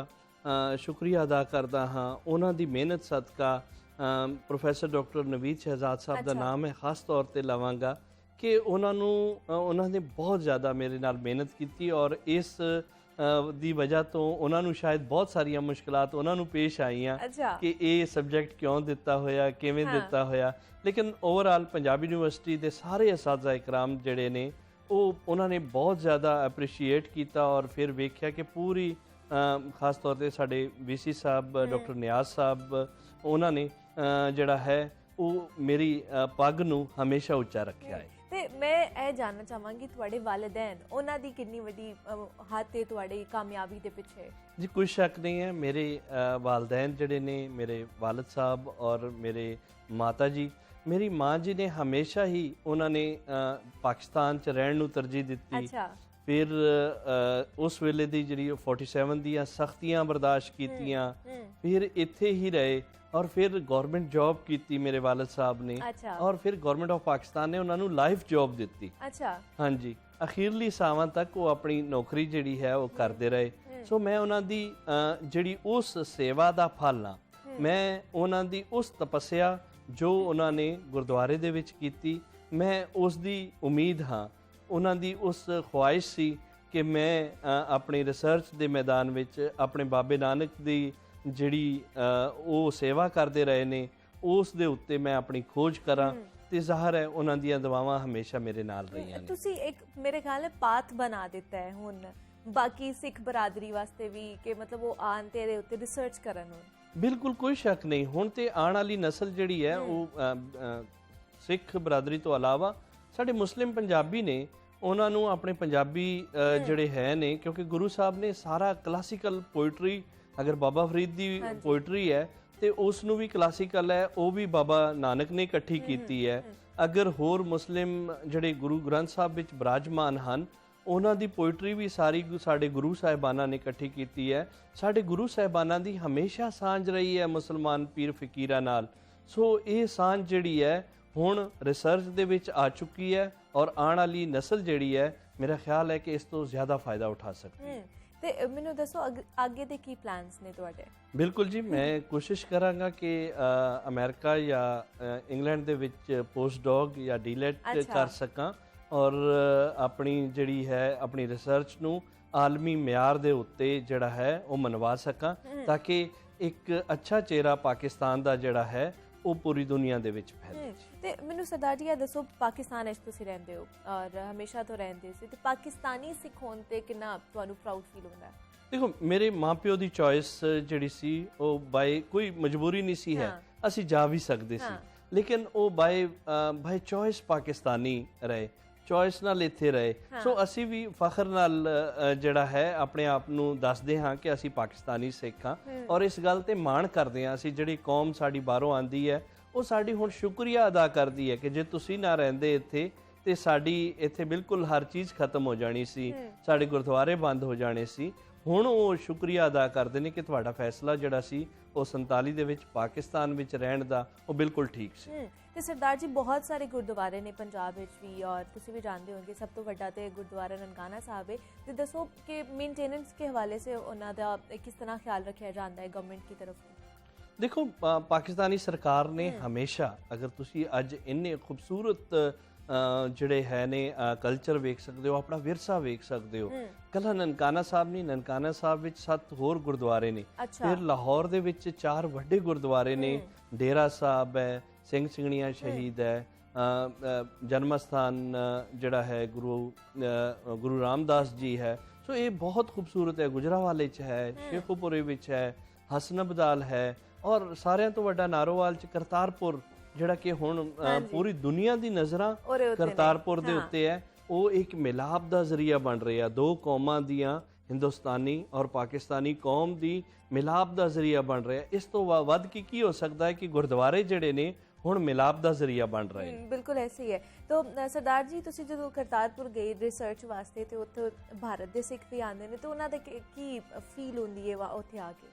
Speaker 3: शुक्रिया अदा करदा हाँ। उन्हां दी मेहनत सदका प्रोफैसर डॉक्टर नवीद शहजाद साहब दा नाम है खास तौर ते लवांगा कि उन्होंने बहुत ज़्यादा मेरे नाल मेहनत की और इस दी वजह तो उन्होंने शायद बहुत सारिया मुश्किलात उन्होंने पेश आईयां कि ये सब्जैक्ट क्यों दिता होया, किवें दिता होया, लेकिन ओवरऑल पंजाबी यूनिवर्सिटी के सारे असातिज़ा इकराम जिहड़े ने उन्होंने बहुत ज़्यादा अप्रीशिएट किया और फिर वेख्या कि पूरी खास तौर पर साडे वीसी साहब डॉक्टर नियाज साहब उन्होंने जिहड़ा है वो मेरी पग नूं हमेशा उच्चा रखिया है।
Speaker 1: ते मैं ਇਹ जानना चाहांगी ਤੁਹਾਡੇ वालिदैन ਉਹਨਾਂ ਦੀ ਕਿੰਨੀ ਵੱਡੀ ਹੱਥ ਹੈ ਤੁਹਾਡੀ ਕਾਮਯਾਬੀ ਦੇ ਪਿੱਛੇ?
Speaker 3: जी कोई शक नहीं है, मेरे वालदैन जिहड़े ने मेरे वालिद साहब और मेरे माता जी, मेरी माँ जी ने हमेशा ही उन्होंने पाकिस्तान च रहण नूं तरजीह दित्ती।
Speaker 1: अच्छा।
Speaker 3: फिर उस वेले दी जिहड़ी 47 ਦੀਆਂ सख्तियां बर्दाश्त कीतियां, फिर इत्थे ही रहे और फिर गवर्नमेंट जॉब की मेरे वालिद साहब ने।
Speaker 1: अच्छा।
Speaker 3: और फिर गवर्नमेंट ऑफ पाकिस्तान ने उन्होंने लाइफ जॉब दी।
Speaker 1: अच्छा।
Speaker 3: हाँ जी, अखीरली सावां तक वो अपनी नौकरी जिहड़ी है वो करते रहे। सो मैं उन्हां दी जिहड़ी उस सेवा दा फल हाँ, मैं उन्हां दी उस तपस्या जो उन्होंने गुरुद्वारे दे विच कीती, मैं उस दी उम्मीद हाँ, उन्हां दी उस ख्वाहिश सी कि मैं अपनी रिसर्च दे मैदान विच अपने बाबे नानक दी जिहड़ी वो सेवा करते रहे ने उस दे उत्ते मैं अपनी खोज करा ते ज़ाहिर है उन्हां दीयां दुआवां हमेशा मेरे नाल रहीआं ने।
Speaker 1: तुसी एक मेरे ख्याल है पाथ बना दिता है हुण बाकी सिख बरादरी वास्ते भी कि मतलब वो आन तेरे उत्ते रिसर्च करन।
Speaker 3: बिल्कुल कोई शक नहीं, हुण ते आने वाली नस्ल जिहड़ी है वो सिख बरादरी तो अलावा साडे मुस्लिम पंजाबी ने उन्हां नूं अपने पंजाबी जिहड़े है ने, क्योंकि गुरु साहब ने सारा क्लासिकल पोइट्री, अगर बाबा फरीद दी पोइट्री है तो उसनूं भी क्लासिकल है, वो भी बाबा नानक ने इकट्ठी कीती है। अगर होर मुस्लिम जिहड़े गुरु ग्रंथ साहब विच विराजमान हन उन्हां दी पोइट्री भी सारी साडे गुरु साहिबाना ने इकट्ठी कीती है। साडे गुरु साहिबाना दी हमेशा सांझ रही है मुसलमान पीर फकीरां नाल। सो ये सांझ जिहड़ी है हुण रिसर्च दे विच आ चुकी है और आने वाली नस्ल जिहड़ी है मेरा ख्याल है कि इस तो ज़्यादा फायदा उठा सकती है।
Speaker 1: ते मैनू दसो आगे दे की प्लान्स ने तुहाडे?
Speaker 3: बिल्कुल जी, मैं कोशिश करांगा कि अमेरिका या इंग्लैंड दे विच पोस्ट डॉग या डीलेट कर सकां और अपनी जिहड़ी है अपनी रिसर्च नूं आलमी म्यार दे उत्ते जिहड़ा है वो मनवा सकां ताकि एक अच्छा चेहरा पाकिस्तान दा जिहड़ा है वो पूरी दुनिया दे विच फैले।
Speaker 1: ते मैनू सरदार जी दसो पाकिस्तान विच तुसीं रहिंदे हो और हमेशा तो रहिंदे सी, ते पाकिस्तानी सिख होण ते किन्ना तुहानू प्राउड फील हुंदा है?
Speaker 3: देखो मेरे माँ प्यो दी चॉइस जिहड़ी सी वो बाय कोई मजबूरी नहीं सी है, असी जा भी सकते सी, लेकिन वो बाय चॉइस पाकिस्तानी रहे, चॉइस नाल इत्थे रहे। सो असी भी फखर नाल जिहड़ा है अपने आप नूं दसदे हाँ कि असी पाकिस्तानी सिख हाँ और इस गल ते माण करदे हाँ। असी जिहड़ी कौम साडी बाहरों आंदी है वो साडी हुण शुक्रिया अदा करदी है कि जे तुसीं ना रहिंदे इत्थे ते साडी इत्थे बिल्कुल हर चीज़ खत्म हो जानी सी, साडे गुरुद्वारे बंद हो जाने सी। हुण वो शुक्रिया अदा करदे ने कि तुहाडा फैसला जिहड़ा सी वो 47 दे विच पाकिस्तान विच रहण दा वो बिल्कुल ठीक सी।
Speaker 1: ते सरदार जी बहुत सारे गुरुद्वारे ने पंजाब विच भी और तुसीं भी जानदे होंगे सब तो वड्डा ते गुरुद्वारा ननकाना साहब है। ते दसो कि मेनटेनेंस के हवाले से उन्हां दा किस तरह ख्याल रखिया जांदा है गवर्नमेंट की तरफ से?
Speaker 3: देखो पाकिस्तानी सरकार ने हमेशा, अगर तुसी अज इन्ने खूबसूरत जिहड़े है ने कल्चर वेख सकते हो, अपना विरसा वेख सकते हो। कला ननकाना साहब नहीं, ननकाना साहब विच 7 होर गुरुद्वारे ने। फिर लाहौर दे विच 4 वड्डे गुरुद्वारे ने, डेरा साहब है, सिंह सिंगणिया शहीद है, जन्म स्थान जिहड़ा है गुरु रामदास जी है। ਸੋ ਇਹ ਬਹੁਤ ਖੂਬਸੂਰਤ ਹੈ। ਗੁਜਰਾਵਾਲੇ 'ਚ ਹੈ, ਸ਼ੇਖੂਪੁਰੇ ਵਿੱਚ ਹੈ, ਹਸਨ ਅਬਦਾਲ ਹੈ, ਔਰ ਸਾਰਿਆਂ ਤੋਂ ਵੱਡਾ ਨਾਰੋਵਾਲ 'ਚ ਕਰਤਾਰਪੁਰ, ਜਿਹੜਾ ਕਿ ਹੁਣ ਪੂਰੀ ਦੁਨੀਆ ਦੀ ਨਜ਼ਰਾਂ ਕਰਤਾਰਪੁਰ ਦੇ ਉੱਤੇ ਹੈ। ਉਹ ਇੱਕ ਮਿਲਾਪ ਦਾ ਜ਼ਰੀਆ ਬਣ ਰਿਹਾ, ਦੋ ਕੌਮਾਂ ਦੀਆਂ, ਹਿੰਦੁਸਤਾਨੀ ਔਰ ਪਾਕਿਸਤਾਨੀ ਕੌਮ ਦੀ ਮਿਲਾਪ ਦਾ ਜ਼ਰੀਆ ਬਣ ਰਿਹਾ। ਇਸ ਤੋਂ ਵੱਧ ਕੀ ਹੋ ਸਕਦਾ ਹੈ ਕਿ ਗੁਰਦੁਆਰੇ ਜਿਹੜੇ ਨੇ ਹੁਣ ਮਿਲਾਪ ਦਾ ਜ਼ਰੀਆ ਬਣ ਰਹੇ ਨੇ।
Speaker 1: ਬਿਲਕੁਲ ਐਸੇ ਹੀ ਹੈ। तो सरदार जी ਤੁਸੀਂ ਜਦੋਂ ਕਰਤਾਰਪੁਰ ਗਏ ਰਿਸਰਚ ਵਾਸਤੇ ਤੇ ਉੱਥੇ ਭਾਰਤ ਦੇ ਸਿੱਖ ਵੀ ਆਉਂਦੇ ਨੇ, ਤੇ ਉਹਨਾਂ ਦੇ ਕੀ ਫੀਲ ਹੁੰਦੀ ਹੈ ਉੱਥੇ ਆ ਕੇ?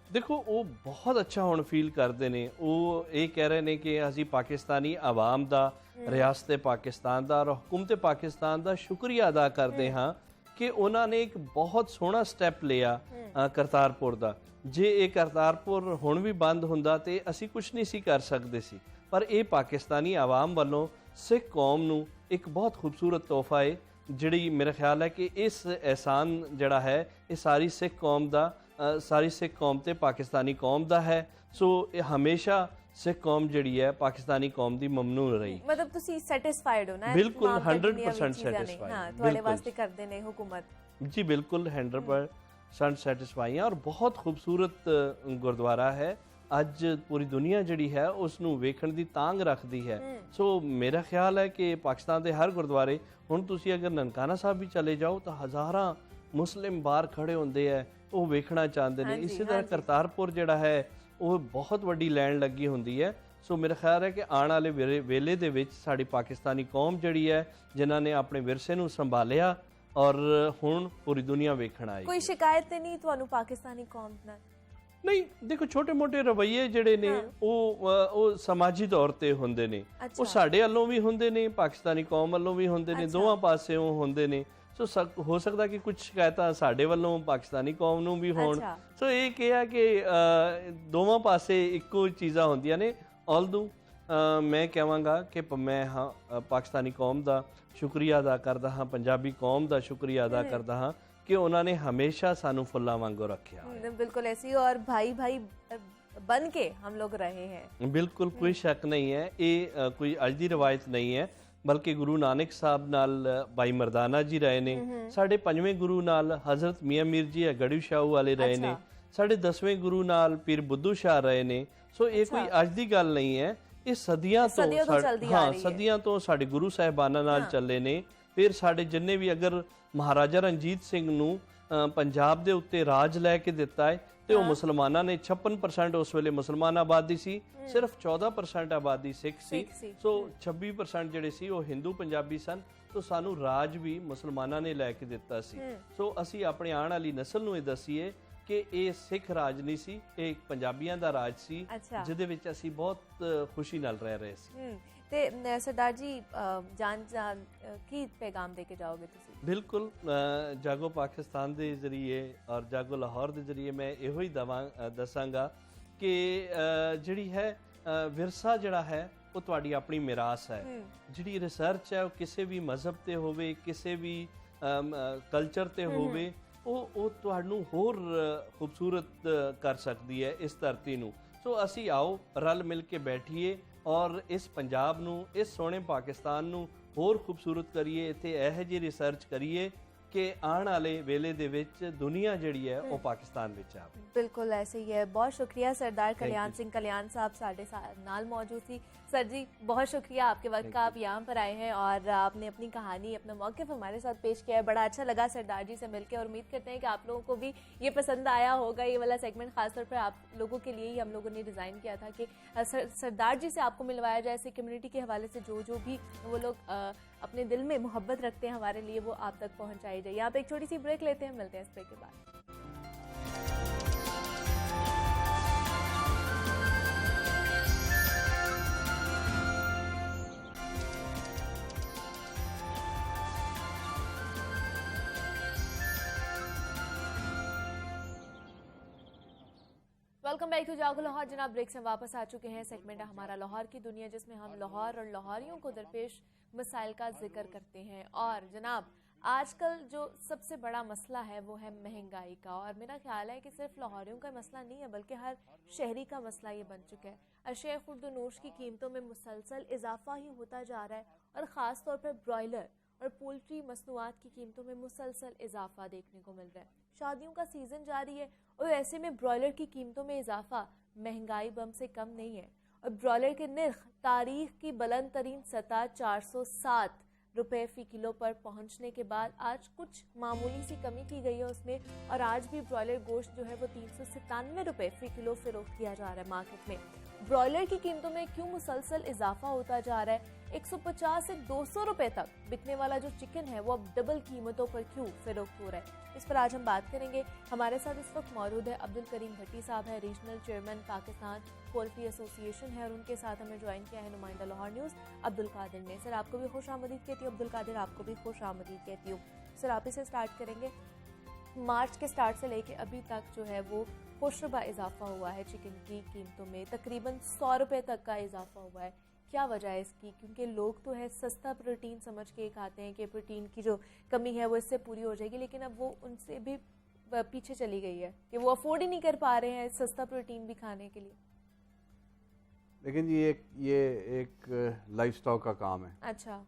Speaker 3: ਦੇਖੋ, ਉਹ ਬਹੁਤ ਅੱਛਾ ਹੁਣ ਫੀਲ ਕਰਦੇ ਨੇ। ਉਹ ਇਹ ਕਹਿ ਰਹੇ ਨੇ ਕਿ ਅਸੀਂ ਪਾਕਿਸਤਾਨੀ ਆਵਾਮ ਦਾ, ਰਿਆਸਤ ਪਾਕਿਸਤਾਨ ਦਾ ਔਰ ਹੁਕੂਮਤ ਪਾਕਿਸਤਾਨ ਦਾ ਸ਼ੁਕਰੀਆ ਅਦਾ ਕਰਦੇ ਹਾਂ ਕਿ ਉਹਨਾਂ ਨੇ ਇੱਕ ਬਹੁਤ ਸੋਹਣਾ ਸਟੈਪ ਲਿਆ ਕਰਤਾਰਪੁਰ ਦਾ। ਜੇ ਇਹ ਕਰਤਾਰਪੁਰ ਹੁਣ ਵੀ ਬੰਦ ਹੁੰਦਾ ਤੇ ਅਸੀਂ ਕੁਝ ਨਹੀਂ ਸੀ ਕਰ ਸਕਦੇ ਸੀ, ਪਰ ਇਹ ਪਾਕਿਸਤਾਨੀ ਆਵਾਮ ਵੱਲੋਂ ਸਿੱਖ ਕੌਮ ਨੂੰ ਇੱਕ ਬਹੁਤ ਖੂਬਸੂਰਤ ਤੋਹਫਾ ਹੈ, ਜਿਹੜੀ ਮੇਰਾ ਖਿਆਲ ਹੈ ਕਿ ਇਸ ਅਹਿਸਾਨ ਜਿਹੜਾ ਹੈ ਇਹ ਸਾਰੀ ਸਿੱਖ ਕੌਮ ਦਾ, ਸਾਰੀ ਸਿੱਖ ਕੌਮ ਤੇ ਪਾਕਿਸਤਾਨੀ ਕੌਮ ਦਾ ਹੈ। ਸੋ ਇਹ ਹਮੇਸ਼ਾ ਸਿੱਖ ਕੌਮ ਜਿਹੜੀ ਹੈ ਪਾਕਿਸਤਾਨੀ ਕੌਮ ਦੀ ਮਮਨੂਨ ਰਹੀ।
Speaker 1: ਮਤਲਬ ਤੁਸੀਂ ਸੈਟੀਸਫਾਈਡ ਹੋ ਨਾ?
Speaker 3: ਬਿਲਕੁਲ 100% ਸੈਟੀਸਫਾਈਡ
Speaker 1: ਹਾਂ, ਤੁਹਾਡੇ ਵਾਸਤੇ ਕਰਦੇ ਨੇ ਹੁਕੂਮਤ
Speaker 3: ਜੀ, ਬਿਲकुल 100% ਸੈਟੀਸਫਾਈ ਹੈ। ਔਰ ਬਹੁਤ ਖੂਬਸੂਰਤ ਗੁਰਦੁਆਰਾ ਹੈ। ਅੱਜ ਪੂਰੀ ਦੁਨੀਆ ਜਿਹੜੀ ਹੈ ਉਸ ਨੂੰ ਵੇਖਣ ਦੀ ਤਾਂਗ ਰੱਖਦੀ ਹੈ। ਸੋ ਮੇਰਾ ਖਿਆਲ ਹੈ ਕਿ ਪਾਕਿਸਤਾਨ ਦੇ ਹਰ ਗੁਰਦੁਆਰੇ, ਹੁਣ ਤੁਸੀਂ ਅਗਰ ਨਨਕਾਣਾ ਸਾਹਿਬ ਵੀ ਚਲੇ ਜਾਓ ਤਾਂ ਹਜ਼ਾਰਾਂ ਮੁਸਲਿਮ ਬਾਹਰ ਖੜੇ ਹੁੰਦੇ ਹੈ, ਉਹ ਵੇਖਣਾ ਚਾਹੁੰਦੇ ਨੇ। ਇਸੇ ਤਰ੍ਹਾਂ ਕਰਤਾਰਪੁਰ ਜਿਹੜਾ ਹੈ ਉਹ ਬਹੁਤ ਵੱਡੀ ਲਾਈਨ ਲੱਗੀ ਹੁੰਦੀ ਹੈ। ਸੋ ਮੇਰਾ ਖਿਆਲ ਹੈ ਕਿ ਆਉਣ ਵਾਲੇ ਵੇਲੇ ਦੇ ਵਿੱਚ ਸਾਡੀ ਪਾਕਿਸਤਾਨੀ ਕੌਮ ਜਿਹੜੀ ਹੈ, ਜਿਨ੍ਹਾਂ ਨੇ ਆਪਣੇ ਵਿਰਸੇ ਨੂੰ ਸੰਭਾਲਿਆ ਔਰ ਹੁਣ ਪੂਰੀ ਦੁਨੀਆ ਵੇਖਣ ਆਈ।
Speaker 1: ਕੋਈ ਸ਼ਿਕਾਇਤ ਨਹੀਂ ਤੁਹਾਨੂੰ ਪਾਕਿਸਤਾਨੀ ਕੌਮ ਨਾਲ?
Speaker 3: ਨਹੀਂ, ਦੇਖੋ, ਛੋਟੇ ਮੋਟੇ ਰਵੱਈਏ ਜਿਹੜੇ ਨੇ ਉਹ ਸਮਾਜੀ ਤੌਰ ਤੇ ਹੁੰਦੇ ਨੇ। ਉਹ ਸਾਡੇ ਵੱਲੋਂ ਵੀ ਹੁੰਦੇ ਨੇ, ਪਾਕਿਸਤਾਨੀ ਕੌਮ ਵੱਲੋਂ ਵੀ ਹੁੰਦੇ ਨੇ, ਦੋਵਾਂ ਪਾਸਿਓਂ ਹੁੰਦੇ ਨੇ। ਸੋ ਹੋ ਸਕਦਾ ਕਿ ਕੁਝ ਸ਼ਿਕਾਇਤਾਂ ਸਾਡੇ ਵੱਲੋਂ ਪਾਕਿਸਤਾਨੀ ਕੌਮ ਨੂੰ ਵੀ ਹੋਣ। ਸੋ ਇਹ ਕਿਹਾ ਕਿ ਦੋਵਾਂ ਪਾਸੇ ਇੱਕੋ ਚੀਜ਼ਾਂ ਹੁੰਦੀਆਂ ਨੇ। ਆਲਦੋ ਮੈਂ ਕਹਾਂਗਾ ਕਿ ਮੈਂ ਪਾਕਿਸਤਾਨੀ ਕੌਮ ਦਾ ਸ਼ੁਕਰੀਆ ਅਦਾ ਕਰਦਾ ਹਾਂ, ਪੰਜਾਬੀ ਕੌਮ ਦਾ ਸ਼ੁਕਰੀਆ ਅਦਾ ਕਰਦਾ ਹਾਂ कि उन्होंने हमेशा सानू फुल्ला वांगू रखा।
Speaker 1: बिल्कुल ऐसी, और भाई भाई बन के हम लोग रहे हैं।
Speaker 3: बिल्कुल कोई शक नहीं है, ये कोई अज दी रवायत नहीं है, बल्कि गुरु नानक साहब नाल भाई मरदाना जी रहे ने, साढ़े 5वें गुरु नाल हजरत मियाँ मीर जी गढ़ी शाहू वाले रहे ने, साढ़े 10वें गुरु नाल पीर बुद्धू शाह रहे ने। सो ये कोई अज दी गल नहीं है, ये सदियां तो सदियां तो साडे गुरु साहिबाना नाल चले ने। फिर साडे जिन्ने भी, अगर महाराजा रणजीत सिंह नू पंजाब दे उत्ते राज लैके दिता है ते वो मुसलमाना ने 56% उस वेले मुसलमान आबादी सी, सिर्फ 14% आबादी सिख सी। सो 26% जिहड़े सी वो हिंदू पंजाबी सन। तो सानू राज भी मुसलमाना ने लैके दिता सी। सो असी अपने आने वाली नस्ल नू ये दसीए कि ये सिख राज नहीं सी, ये पंजाबियां दा राज सी, जिहदे विच असी बहुत खुशी नाल रह रहे सी।
Speaker 1: ते सरदार जी जान की पैगाम दे के जाओगे तुसी?
Speaker 3: बिल्कुल, जागो पाकिस्तान के जरिए और जागो लाहौर के जरिए मैं यो ही दसांगा कि जिहड़ी है विरसा जिहड़ा है वो तुहाडी अपनी मिरास है। जिहड़ी रिसर्च है वो किसी भी मजहब ते होवे, किसी भी कल्चर ते होवे, वो तुहानू होर खूबसूरत कर सकती है इस धरती नू। सो असी आओ रल मिल के बैठिए और इस पंजाब नू, इस सोहने पाकिस्तान नू होर खूबसूरत करिए। इत्थे इहो जी रिसर्च करिए कि आने वाले वेले दे विच दुनिया जिहड़ी है वो पाकिस्तान विच आवे।
Speaker 1: बिल्कुल ऐसे ही है। बहुत शुक्रिया सरदार कल्याण सिंह कल्याण साहब साडे नाल मौजूद थी। सर जी बहुत शुक्रिया आपके वक्त का, आप यहाँ पर आए हैं और आपने अपनी कहानी, अपना मौक़िफ़ हमारे साथ पेश किया है। बड़ा अच्छा लगा सरदार जी से मिलकर, और उम्मीद करते हैं कि आप लोगों को भी ये पसंद आया होगा। ये वाला सेगमेंट खासतौर पर आप लोगों के लिए ही हम लोगों ने डिज़ाइन किया था कि सरदार जी से आपको मिलवाया जाए, ऐसे कम्युनिटी के हवाले से जो भी वो लोग अपने दिल में मोहब्बत रखते हैं हमारे लिए, वो आप तक पहुँचाई जाए। यहाँ पे एक छोटी सी ब्रेक लेते हैं, मिलते हैं इस ब्रेक के बाद। वेलकम बैक टू जागो लाहौर। जनाब ब्रेक से वापस आ चुके हैं। सेगमेंट है हमारा लाहौर की दुनिया, जिसमें हम लाहौर और लाहौरियों को दरपेश मसाइल का जिक्र करते हैं। और जनाब आजकल जो सबसे बड़ा मसला है वो है महंगाई का, और मेरा ख्याल है कि सिर्फ लाहौरियों का मसला नहीं है बल्कि हर शहरी का मसला ये बन चुका है। अशे खुर्द नोश की कीमतों में मुसलसल इजाफा ही होता जा रहा है, और ख़ास तौर पर ब्रॉयलर और पोल्ट्री मसनूआत की कीमतों में मुसलसल इजाफा देखने को मिल रहा है। शादियों का सीजन जारी है और ऐसे में ब्रॉयलर की कीमतों में इजाफा महंगाई बम से कम नहीं है और ब्रॉयलर के निर्ख तारीख की बुलंद तरीन सतह 407 रुपए फी किलो पर पहुंचने के बाद आज कुछ मामूली सी कमी की गई है उसमें, और आज भी ब्रॉयलर गोश्त जो है वो 397 रुपए फी किलो फरोख्त किया जा रहा है मार्केट में। ब्रॉयलर की कीमतों में क्यों मुसलसल इजाफा होता जा रहा है? 150 से 200 रुपए तक बिकने वाला जो चिकन है वो अब डबल कीमतों पर क्यों फरोख्त हो रहा है, इस पर आज हम बात करेंगे। हमारे साथ इस वक्त मौजूद है अब्दुल करीम भट्टी साहब है, regional chairman Pakistan poultry association है, और उनके साथ हमें ज्वाइन किया है नुमाइंदा लाहौर न्यूज़ अब्दुल कादिर ने। सर आपको भी खुश आमदीद कहती हूँ। अब्दुल कादिर आपको भी खुश आमदीद कहती हूँ। सर आप इसे स्टार्ट करेंगे। मार्च के स्टार्ट से लेके अभी तक जो है वो खुशरुबा इजाफा हुआ है चिकन की कीमतों में, तकरीबन 100 रुपए तक का इजाफा हुआ है। क्या वजह है इसकी? क्योंकि लोग तो है सस्ता प्रोटीन समझ के खाते हैं कि प्रोटीन की जो कमी है वो इससे पूरी हो जाएगी, लेकिन अब वो उनसे भी पीछे चली गई है कि वो अफोर्ड ही नहीं कर पा रहे हैं सस्ता प्रोटीन भी खाने के लिए।
Speaker 4: लेकिन ये एक लाइफ स्टॉक का काम है।
Speaker 1: अच्छा,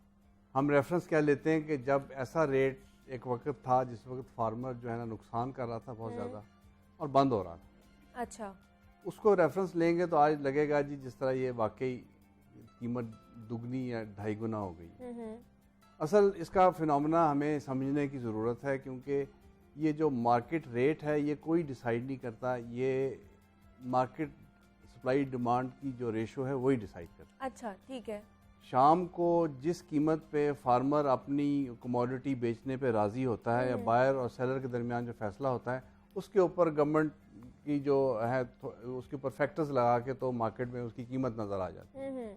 Speaker 4: हम रेफरेंस क्या लेते हैं कि जब ऐसा रेट एक वक्त था जिस वक्त फार्मर जो है ना नुकसान कर रहा था बहुत ज़्यादा और बंद हो रहा था।
Speaker 1: अच्छा,
Speaker 4: उसको रेफरेंस लेंगे तो आज लगेगा जी जिस तरह ये वाकई कीमत दुगनी या 2.5 गुना हो गई। असल इसका फिनोमेना हमें समझने की ज़रूरत है, क्योंकि ये जो मार्केट रेट है ये कोई डिसाइड नहीं करता, ये मार्केट सप्लाई डिमांड की जो रेशो है वही डिसाइड करता है।
Speaker 1: अच्छा, ठीक है।
Speaker 4: शाम को जिस कीमत पे फार्मर अपनी कमोडिटी बेचने पे राज़ी होता है या बायर और सेलर के दरमियान जो फैसला होता है उसके ऊपर गवर्नमेंट की जो है उसके ऊपर फैक्टर्स लगा के तो मार्केट में उसकी कीमत नज़र आ जाती है।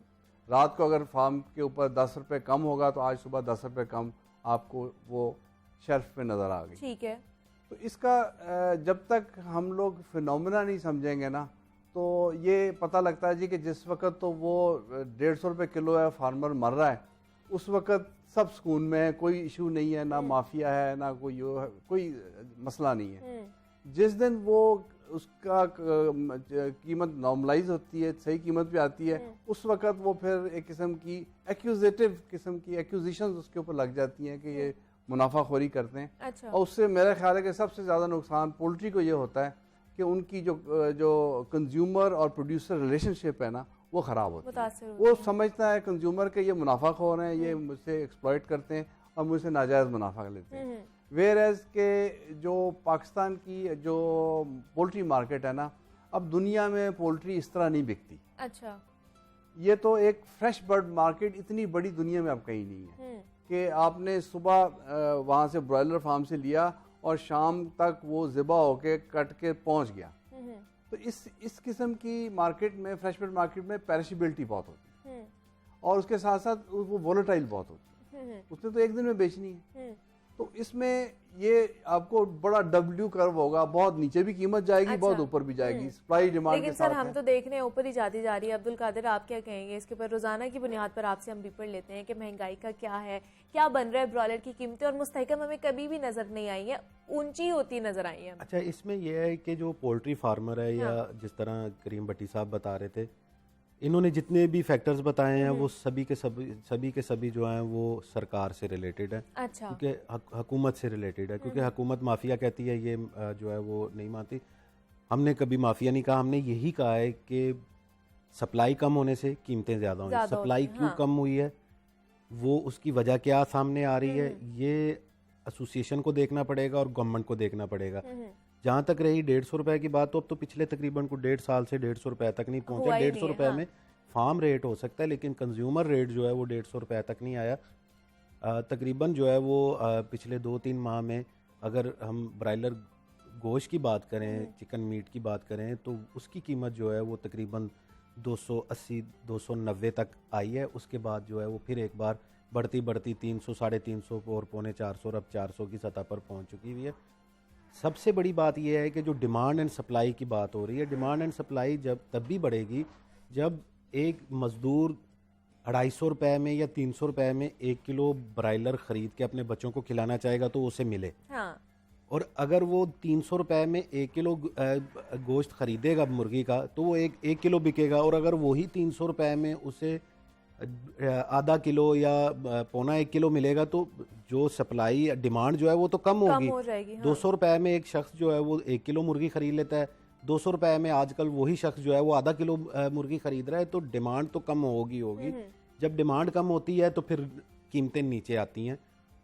Speaker 4: रात को अगर फार्म के ऊपर 10 रुपये कम होगा तो आज सुबह 10 रुपये कम आपको वो शेल्फ पे नज़र आ गई।
Speaker 1: ठीक है।
Speaker 4: तो इसका जब तक हम लोग फिनोमेना नहीं समझेंगे ना तो ये पता लगता है जी कि जिस वक्त तो वो 150 रुपये किलो है फार्मर मर रहा है उस वक्त सब सुकून में है, कोई इशू नहीं है, ना माफिया है ना कोई मसला नहीं है। जिस दिन वो उसका कीमत नॉर्मलाइज होती है, सही कीमत पे आती है, उस वक्त वो फिर एक किस्म की एक्यूजेटिव किस्म की एक्यूजिशंस उसके ऊपर लग जाती हैं कि ये मुनाफाखोरी करते हैं।
Speaker 1: अच्छा।
Speaker 4: और उससे मेरा ख्याल है कि सबसे ज़्यादा नुकसान पोल्ट्री को ये होता है कि उनकी जो कंज्यूमर और प्रोड्यूसर रिलेशनशिप है ना वो ख़राब होती है। वो समझता है कंज्यूमर के ये मुनाफाखोर हैं, ये मुझसे एक्सप्लॉइट करते हैं और मुझसे नाजायज़ मुनाफा लेते हैं। वेयर एज के जो पाकिस्तान की जो पोल्ट्री मार्केट है ना, अब दुनिया में पोल्ट्री इस तरह नहीं बिकती।
Speaker 1: अच्छा।
Speaker 4: ये तो एक फ्रेश बर्ड मार्केट इतनी बड़ी दुनिया में अब कहीं नहीं है कि आपने सुबह वहाँ से ब्रॉयलर फार्म से लिया और शाम तक वो ज़िबा होके कट के पहुँच गया। तो इस किस्म की मार्केट में, फ्रेश बर्ड मार्केट में पेरिशेबिलिटी बहुत होती है और उसके साथ साथ वो वोलेटाइल बहुत होती है। उसने तो एक दिन में बेचनी है। तो इसमें ये आपको बड़ा डब्ल्यू कर्व होगा, बहुत नीचे भी कीमत जाएगी। अच्छा। बहुत ऊपर भी जाएगी, सप्लाई डिमांड
Speaker 1: लेकिन सर हम तो देख रहे हैं ऊपर ही जाती जा रही है। अब्दुल कादिर आप क्या कहेंगे इसके ऊपर? रोजाना की बुनियाद पर आपसे हम भी पढ़ लेते हैं कि महंगाई का क्या है, क्या बन रहा है ब्रॉयलर की कीमतें, और मुस्तहकम हमें कभी भी नजर नहीं आई है, ऊंची होती नजर आई है।
Speaker 5: अच्छा, इसमें यह है कि जो पोल्ट्री फार्मर है या जिस तरह करीम भट्टी साहब बता रहे थे, इन्होंने जितने भी फैक्टर्स बताए हैं वो सभी के सभी जो हैं वो सरकार से रिलेटेड है।
Speaker 1: अच्छा।
Speaker 5: क्योंकि हुकूमत से रिलेटेड है, क्योंकि हुकूमत माफिया कहती है, ये जो है वो नहीं मानती। हमने कभी माफिया नहीं कहा, हमने यही कहा है कि सप्लाई कम होने से कीमतें ज़्यादा हुई। सप्लाई क्यों कम हुई है, वो उसकी वजह क्या सामने आ रही है, ये एसोसिएशन को देखना पड़ेगा और गवर्नमेंट को देखना पड़ेगा। जहाँ तक रही 150 रुपए की बात, तो अब तो पिछले तकरीबन को 1.5 साल से 150 रुपए तक नहीं पहुंचा। 150 रुपए में फार्म रेट हो सकता है, लेकिन कंज्यूमर रेट जो है वो 150 रुपए तक नहीं आया। तकरीबन जो है वो पिछले 2-3 माह में अगर हम ब्रायलर गोश्त की बात करें, चिकन मीट की बात करें, तो उसकी कीमत जो है वो तकरीबन 280-290 तक आई है। उसके बाद जो है वो फिर एक बार बढ़ती 300, 350 और 450 और अब 400 की सतह पर पहुंच चुकी हुई है। सबसे बड़ी बात यह है कि जो डिमांड एंड सप्लाई की बात हो रही है, डिमांड एंड सप्लाई जब तब भी बढ़ेगी जब एक मज़दूर 250 रुपए में या 300 रुपए में 1 किलो ब्रायलर ख़रीद के अपने बच्चों को खिलाना चाहेगा तो उसे मिले।
Speaker 1: हाँ।
Speaker 5: और अगर वो 300 रुपए में 1 किलो गोश्त ख़रीदेगा मुर्गी का तो वो एक किलो बिकेगा, और अगर वही 300 रुपए में उसे आधा किलो या पौना 1 किलो मिलेगा तो जो सप्लाई डिमांड जो है वो तो कम होगी।
Speaker 1: हो जाएगी, हाँ।
Speaker 5: 200 रुपए में एक शख्स जो है वो 1 किलो मुर्गी खरीद लेता है, 200 रुपए में आजकल वही शख्स जो है वो आधा किलो मुर्गी खरीद रहा है, तो डिमांड तो कम होगी। जब डिमांड कम होती है तो फिर कीमतें नीचे आती हैं,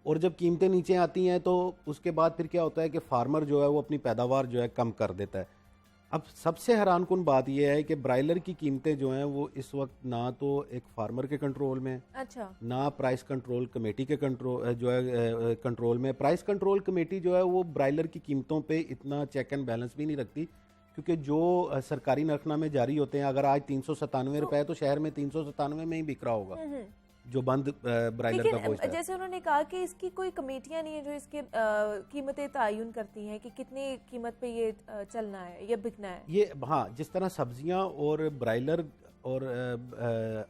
Speaker 5: और जब कीमतें नीचे आती हैं तो उसके बाद फिर क्या होता है कि फार्मर जो है वो अपनी पैदावार जो है कम कर देता है। अब सबसे हैरानकुन बात यह है कि ब्रायलर की कीमतें जो हैं वो इस वक्त ना तो एक फार्मर के कंट्रोल में,
Speaker 1: अच्छा,
Speaker 5: ना प्राइस कंट्रोल कमेटी के कंट्रोल जो है कंट्रोल में। प्राइस कंट्रोल कमेटी जो है वो ब्रायलर की कीमतों पे इतना चेक एंड बैलेंस भी नहीं रखती, क्योंकि जो सरकारी नरखनामे जारी होते हैं, अगर आज 397 रुपए है तो शहर में 397 में ही बिक रहा होगा जो बंद ब्रायलर का गोश्त है।
Speaker 1: जैसे उन्होंने कहा कि इसकी कोई कमेटियां नहीं है जो इसके कीमतें तयन करती हैं कि कितनी कीमत पे ये चलना है या बिकना है।
Speaker 5: ये हाँ, जिस तरह सब्जियां और ब्रायलर और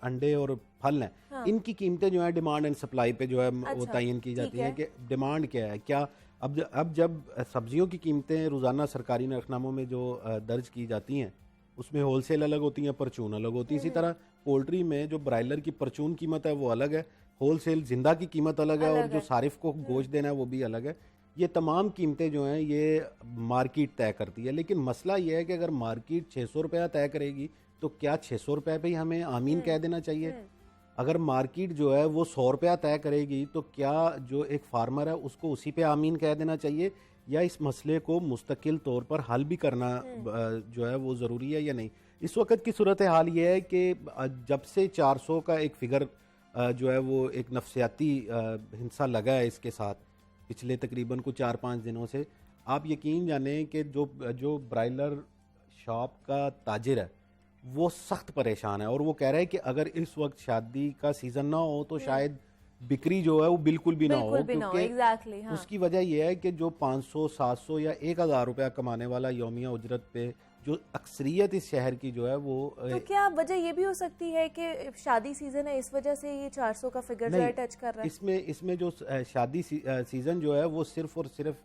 Speaker 5: अंडे और फल हैं,
Speaker 1: हाँ।
Speaker 5: इनकी कीमतें जो है डिमांड एंड सप्लाई पे जो है वो
Speaker 1: अच्छा,
Speaker 5: तयन की जाती
Speaker 1: ठीक
Speaker 5: हैं कि डिमांड क्या है। क्या अब जब सब्जियों की कीमतें रोजाना सरकारी नरखनामों में जो दर्ज की जाती हैं उसमें होलसेल अलग होती है, परचून अलग होती है। इसी तरह पोल्ट्री में जो ब्रायलर की परचून कीमत है वो अलग है, होलसेल जिंदा की कीमत अलग है, और जो सारिफ को गोश्त देना है वो भी अलग है। ये तमाम कीमतें जो हैं ये मार्केट तय करती है। लेकिन मसला ये है कि अगर मार्केट 600 रुपया तय करेगी तो क्या 600 रुपये पे ही हमें आमीन कह देना चाहिए? अगर मार्केट जो है वो 100 रुपया तय करेगी तो क्या जो एक फार्मर है उसको उसी पे आमीन कह देना चाहिए, या इस मसले को मुस्तकिल तौर पर हल भी करना जो है वो ज़रूरी है या नहीं? इस वक्त की सूरत हाल ये है कि जब से 400 का एक फिगर जो है वो एक नफसियाती हिंसा लगा है इसके साथ पिछले तकरीबन को 4-5 दिनों से, आप यकीन जाने कि जो ब्रायलर शॉप का ताजिर है वो सख्त परेशान है, और वो कह रहा है कि अगर इस वक्त शादी का सीज़न ना हो तो शायद बिक्री जो है वो बिल्कुल भी ना हो, क्योंकि
Speaker 1: एग्जैक्टली, हाँ।
Speaker 5: उसकी वजह यह है कि जो 500, 700 या 1000 रुपया कमाने वाला यौमिया उजरत पे जो अक्सरियत इस शहर की जो है वो
Speaker 1: तो क्या वजह ये भी हो सकती है कि शादी सीजन है इस वजह से ये 400 का फिगर जो है टच कर रहा है?
Speaker 5: इसमें जो शादी सीजन जो है वो सिर्फ और सिर्फ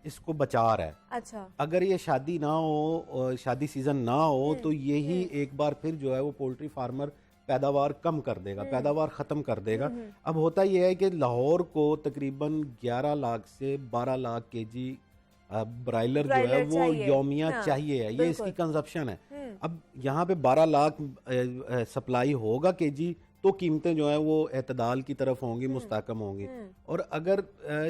Speaker 5: इसको बचा रहा है।
Speaker 1: अच्छा,
Speaker 5: अगर ये शादी ना हो, शादी सीजन ना हो तो यही एक बार फिर जो है वो पोल्ट्री फार्मर पैदावार कम कर देगा, पैदावार ख़त्म कर देगा। अब होता यह है कि लाहौर को तकरीबन 11 लाख से 12 लाख केजी ब्रायलर जो है वो यौमिया चाहिए है, ये इसकी कंजप्शन है। अब यहाँ पे 12 लाख सप्लाई होगा केजी तो कीमतें जो है वो एतदाल की तरफ होंगी, मुस्तहकम होंगी। और अगर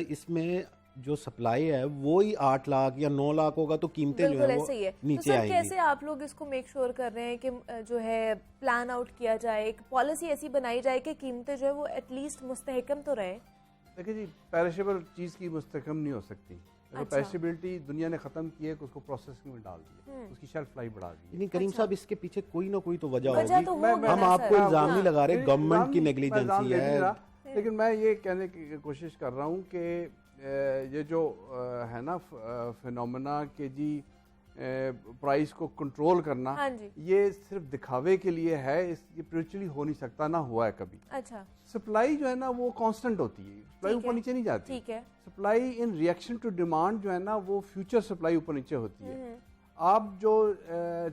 Speaker 5: इसमें जो सप्लाई है वो ही 8 लाख या 9 लाख होगा तो कीमतें जो है वो नीचे
Speaker 1: तो
Speaker 5: आएंगी।
Speaker 1: कैसे आप लोग इसको मेक श्योर कर रहे हैं कि जो है प्लान आउट किया जाए, एक पॉलिसी ऐसी बनाई जाए कि कीमतें जो है वो एटलीस्ट मुस्तहकम तो रहे?
Speaker 4: देखिए जी, पेरिशेबल चीज़ की मुस्तहकम नहीं हो सकती। अगर पेरिशेबिलिटी दुनिया ने ख़त्म की है, उसको प्रोसेसिंग में डाल दिया, उसकी शेल्फ लाइफ बढ़ा दी।
Speaker 5: नहीं करीम साहब, इसके पीछे कोई ना कोई तो वजह
Speaker 1: तो
Speaker 5: होगी। हम आपको इल्ज़ाम नहीं लगा रहे, गवर्नमेंट की नेग्लिजेंसी है।
Speaker 4: लेकिन मैं ये कहने की कोशिश कर रहा हूँ कि ये जो है ना फिनोमेना के जी प्राइस को कंट्रोल करना,
Speaker 1: हाँ,
Speaker 4: ये सिर्फ दिखावे के लिए है, ये प्रिचुअली हो नहीं सकता, ना हुआ है कभी।
Speaker 1: अच्छा,
Speaker 4: सप्लाई जो है ना वो कांस्टेंट होती है, सप्लाई ऊपर नीचे नहीं जाती।
Speaker 1: ठीक है।
Speaker 4: Supply in reaction to demand जो है ना वो फ्यूचर सप्लाई ऊपर नीचे होती है। आप जो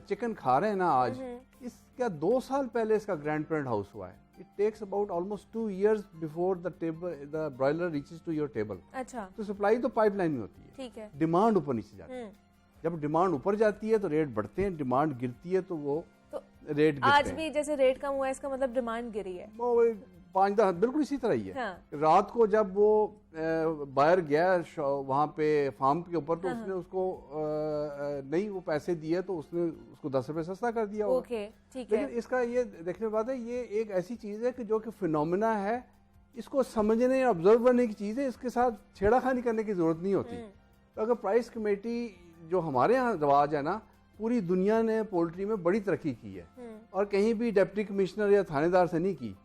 Speaker 4: चिकन खा रहे हैं ना आज, इसका 2 साल पहले इसका ग्रैंड पेरेंट हाउस हुआ है। It takes about almost 2 years before the broiler reaches to your table.
Speaker 1: अच्छा,
Speaker 4: तो सप्लाई तो पाइपलाइन में होती है,
Speaker 1: ठीक है।
Speaker 4: डिमांड ऊपर नीचे जाती है। जब डिमांड ऊपर जाती है तो रेट बढ़ते हैं, डिमांड गिरती है तो वो रेट गिरते हैं।
Speaker 1: आज भी जैसे रेट कम हुआ है इसका मतलब डिमांड गिरी है।
Speaker 4: वो 5-10 बिल्कुल इसी तरह ही है।
Speaker 1: हाँ।
Speaker 4: रात को जब वो बायर गया वहाँ पे फार्म के ऊपर, तो उसने उसको नहीं वो पैसे दिए तो उसने उसको 10 रुपए सस्ता कर दिया।
Speaker 1: ओके, ठीक है।
Speaker 4: लेकिन इसका ये देखने की बात है, ये एक ऐसी चीज़ है कि जो कि फिनोमेना है, इसको समझने ऑब्जर्व करने की चीज़ है, इसके साथ छेड़ाखानी करने की जरूरत नहीं होती। तो अगर प्राइस कमेटी जो हमारे यहाँ रवाज है ना, पूरी दुनिया ने पोल्ट्री में बड़ी तरक्की की है और कहीं भी डिप्टी कमिश्नर या थानेदार से नहीं की।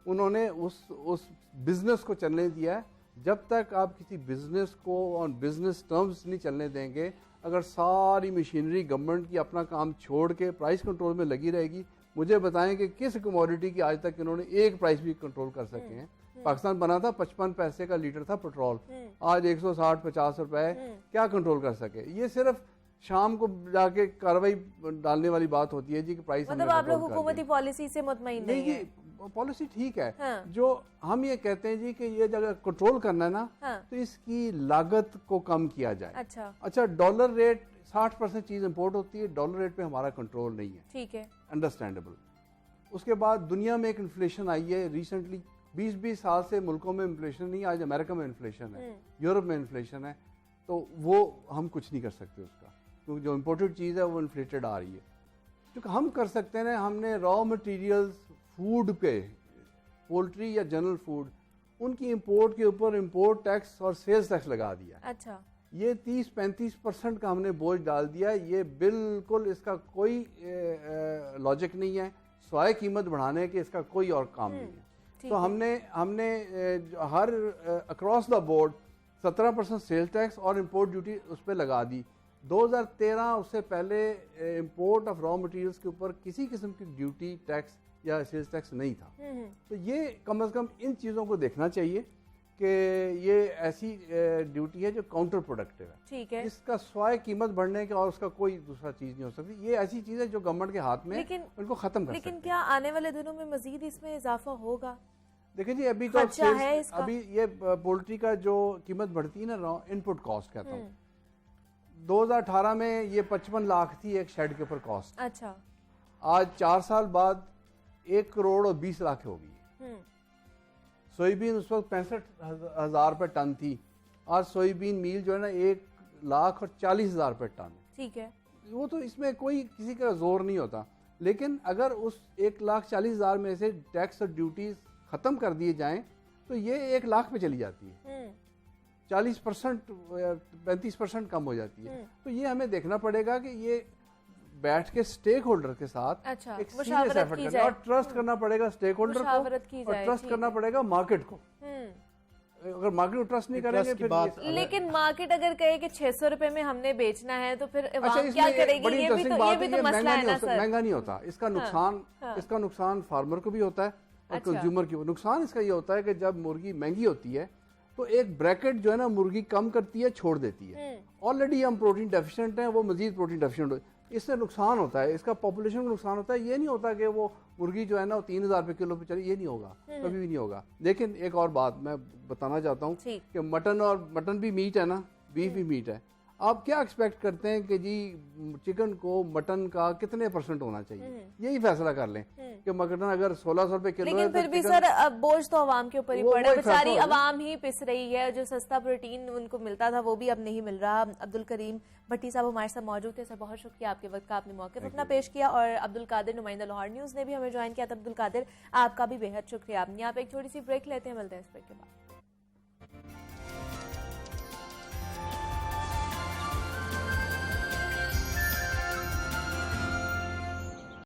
Speaker 4: उन्होंने उस बिजनेस को चलने दिया है। जब तक आप किसी बिजनेस को ऑन बिजनेस टर्म्स नहीं चलने देंगे, अगर सारी मशीनरी गवर्नमेंट की अपना काम छोड़ के प्राइस कंट्रोल में लगी रहेगी, मुझे बताएं कि किस कमोडिटी की आज तक इन्होंने एक प्राइस भी कंट्रोल कर सके हैं। पाकिस्तान बना था 55 पैसे का लीटर था पेट्रोल, आज 160-50 रुपए, क्या कंट्रोल कर सके? ये सिर्फ शाम को जाके कार्रवाई डालने वाली बात होती है जी कि प्राइस
Speaker 1: मतलब आप लोग हुकूमती पॉलिसी से मुतमईन नहीं है?
Speaker 4: पॉलिसी ठीक है।
Speaker 1: हाँ।
Speaker 4: जो हम ये कहते हैं जी कि ये अगर कंट्रोल करना है ना,
Speaker 1: हाँ।
Speaker 4: तो इसकी लागत को कम किया जाए।
Speaker 1: अच्छा,
Speaker 4: डॉलर रेट 60% चीज इंपोर्ट होती है, डॉलर रेट पे हमारा कंट्रोल नहीं है,
Speaker 1: ठीक है।
Speaker 4: अंडरस्टैंडेबल। उसके बाद दुनिया में एक इन्फ्लेशन आई है रिसेंटली, 20-20 साल से मुल्कों में इन्फ्लेशन नहीं, आज अमेरिका में इन्फ्लेशन है, यूरोप में इन्फ्लेशन है, तो वो हम कुछ नहीं कर सकते उसका, क्योंकि जो इम्पोर्टेड चीज़ है वो इन्फ्लेटेड आ रही है। क्योंकि हम कर सकते हैं, हमने रॉ मटेरियल्स फूड पे, पोल्ट्री या जनरल फूड, उनकी इंपोर्ट के ऊपर इंपोर्ट टैक्स और सेल्स टैक्स लगा दिया।
Speaker 1: अच्छा,
Speaker 4: ये 30-35% का हमने बोझ डाल दिया। ये बिल्कुल इसका कोई लॉजिक नहीं है, स्वाय कीमत बढ़ाने के इसका कोई और काम नहीं है। तो हमने हर across the board 17% sale tax और इंपोर्ट ड्यूटी उस पर लगा दी। 2013 उससे पहले इंपोर्ट ऑफ रॉ मटेरियल्स के ऊपर किसी किस्म की ड्यूटी टैक्स या सेल्स टैक्स नहीं था। तो ये कम से कम इन चीज़ों को देखना चाहिए कि ये ऐसी ड्यूटी है जो काउंटर प्रोडक्टिव है,
Speaker 1: ठीक है,
Speaker 4: इसका स्वाय कीमत बढ़ने का और उसका कोई दूसरा चीज़ नहीं हो सकती। ये ऐसी चीज़ है जो गवर्नमेंट के हाथ में, उनको खत्म कर
Speaker 1: लेकिन
Speaker 4: सकते
Speaker 1: क्या आने वाले दिनों में मजीद इसमें इजाफा होगा?
Speaker 4: देखिए जी, अभी तो
Speaker 1: खर्चा है इसका?
Speaker 4: अभी ये पोल्ट्री का जो कीमत बढ़ती है ना, इनपुट कॉस्ट कहता हूँ, 2018 में ये 55 लाख थी एक शेड के ऊपर कॉस्ट।
Speaker 1: अच्छा,
Speaker 4: आज 4 साल बाद 1 करोड़ और 20 लाख हो गई। सोयाबीन उस वक्त 65,000 रुपये टन थी, आज सोयाबीन मील जो है ना 1,40,000 रुपये टन।
Speaker 1: ठीक है,
Speaker 4: वो तो इसमें कोई किसी का जोर नहीं होता, लेकिन अगर उस 1,40,000 में से टैक्स और ड्यूटीज खत्म कर दिए जाएं तो ये 1 लाख पे चली जाती है, 40% 35% कम हो जाती है। तो ये हमें देखना पड़ेगा कि ये बैठ के स्टेक होल्डर के साथ
Speaker 1: अच्छा,
Speaker 4: एक सीरियस
Speaker 1: मुशावरत
Speaker 4: एफर्ट
Speaker 1: की
Speaker 4: करना
Speaker 1: जाए।
Speaker 4: और ट्रस्ट करना पड़ेगा स्टेक होल्डर
Speaker 1: मुशावरत की
Speaker 4: को, और
Speaker 1: जाए,
Speaker 4: ट्रस्ट
Speaker 1: ठीक
Speaker 4: करना
Speaker 1: है।
Speaker 4: पड़ेगा मार्केट को। अगर मार्केट को ट्रस्ट नहीं करेंगे
Speaker 5: ट्रस्ट की
Speaker 4: फिर
Speaker 5: बात-
Speaker 1: लेकिन मार्केट अगर कहे कि 600 रुपए में हमने बेचना है तो फिर
Speaker 4: अच्छा,
Speaker 1: अवाम
Speaker 4: इसमें
Speaker 1: क्या
Speaker 4: एक
Speaker 1: करेगी?
Speaker 4: बड़ी
Speaker 1: ये भी
Speaker 4: इंटरेस्टिंग
Speaker 1: तो
Speaker 4: बात
Speaker 1: ये भी
Speaker 4: है,
Speaker 1: तो
Speaker 4: ये
Speaker 1: मसला है ना सर।
Speaker 4: महंगा नहीं होता, इसका नुकसान इसका नुकसान फार्मर को भी होता है और
Speaker 1: अच्छा।
Speaker 4: कंज्यूमर की। नुकसान इसका ये होता है कि जब मुर्गी महंगी होती है तो एक ब्रैकेट जो है ना मुर्गी कम करती है, छोड़ देती है। ऑलरेडी हम प्रोटीन डेफिशिएंट हैं, वो मजीद प्रोटीन डेफिशिएंट हो, इससे नुकसान होता है, इसका पॉपुलेशन को नुकसान होता है। ये नहीं होता कि वो मुर्गी जो है ना 3,000 रुपये किलो पे चली, ये नहीं होगा, कभी भी नहीं होगा। लेकिन एक और बात मैं बताना चाहता हूँ
Speaker 1: ठीक।
Speaker 4: कि मटन भी मीट है ना, बीफ भी मीट है। आप क्या एक्सपेक्ट करते हैं कि जी चिकन को मटन का कितने % होना चाहिए? यही फैसला कर लें कि मटन अगर 1,600 रुपए किलो
Speaker 1: लेकिन
Speaker 4: है तो
Speaker 1: फिर भी
Speaker 4: चिकन-
Speaker 1: सर अब बोझ तो आवाम के ऊपर ही
Speaker 4: वो
Speaker 1: पड़ा है,
Speaker 4: एक फैसला
Speaker 1: बेचारी
Speaker 4: होगा।
Speaker 1: आवाम ही पिस रही है। जो सस्ता प्रोटीन उनको मिलता था वो भी अब नहीं मिल रहा। अब्दुल करीम भट्टी साहब हमारे साथ मौजूद थे। सर बहुत शुक्रिया आपके वक्त का, आपने मौके पर अपना पेश किया। और अब्दुल कादिर नुमाइंदा लाहौर न्यूज़ ने भी हमें ज्वाइन किया था। अब्दुल कादिर आपका भी बेहद शुक्रिया। आप एक छोटी सी ब्रेक लेते हैं, मिलते हैं इस ब्रेक के बाद।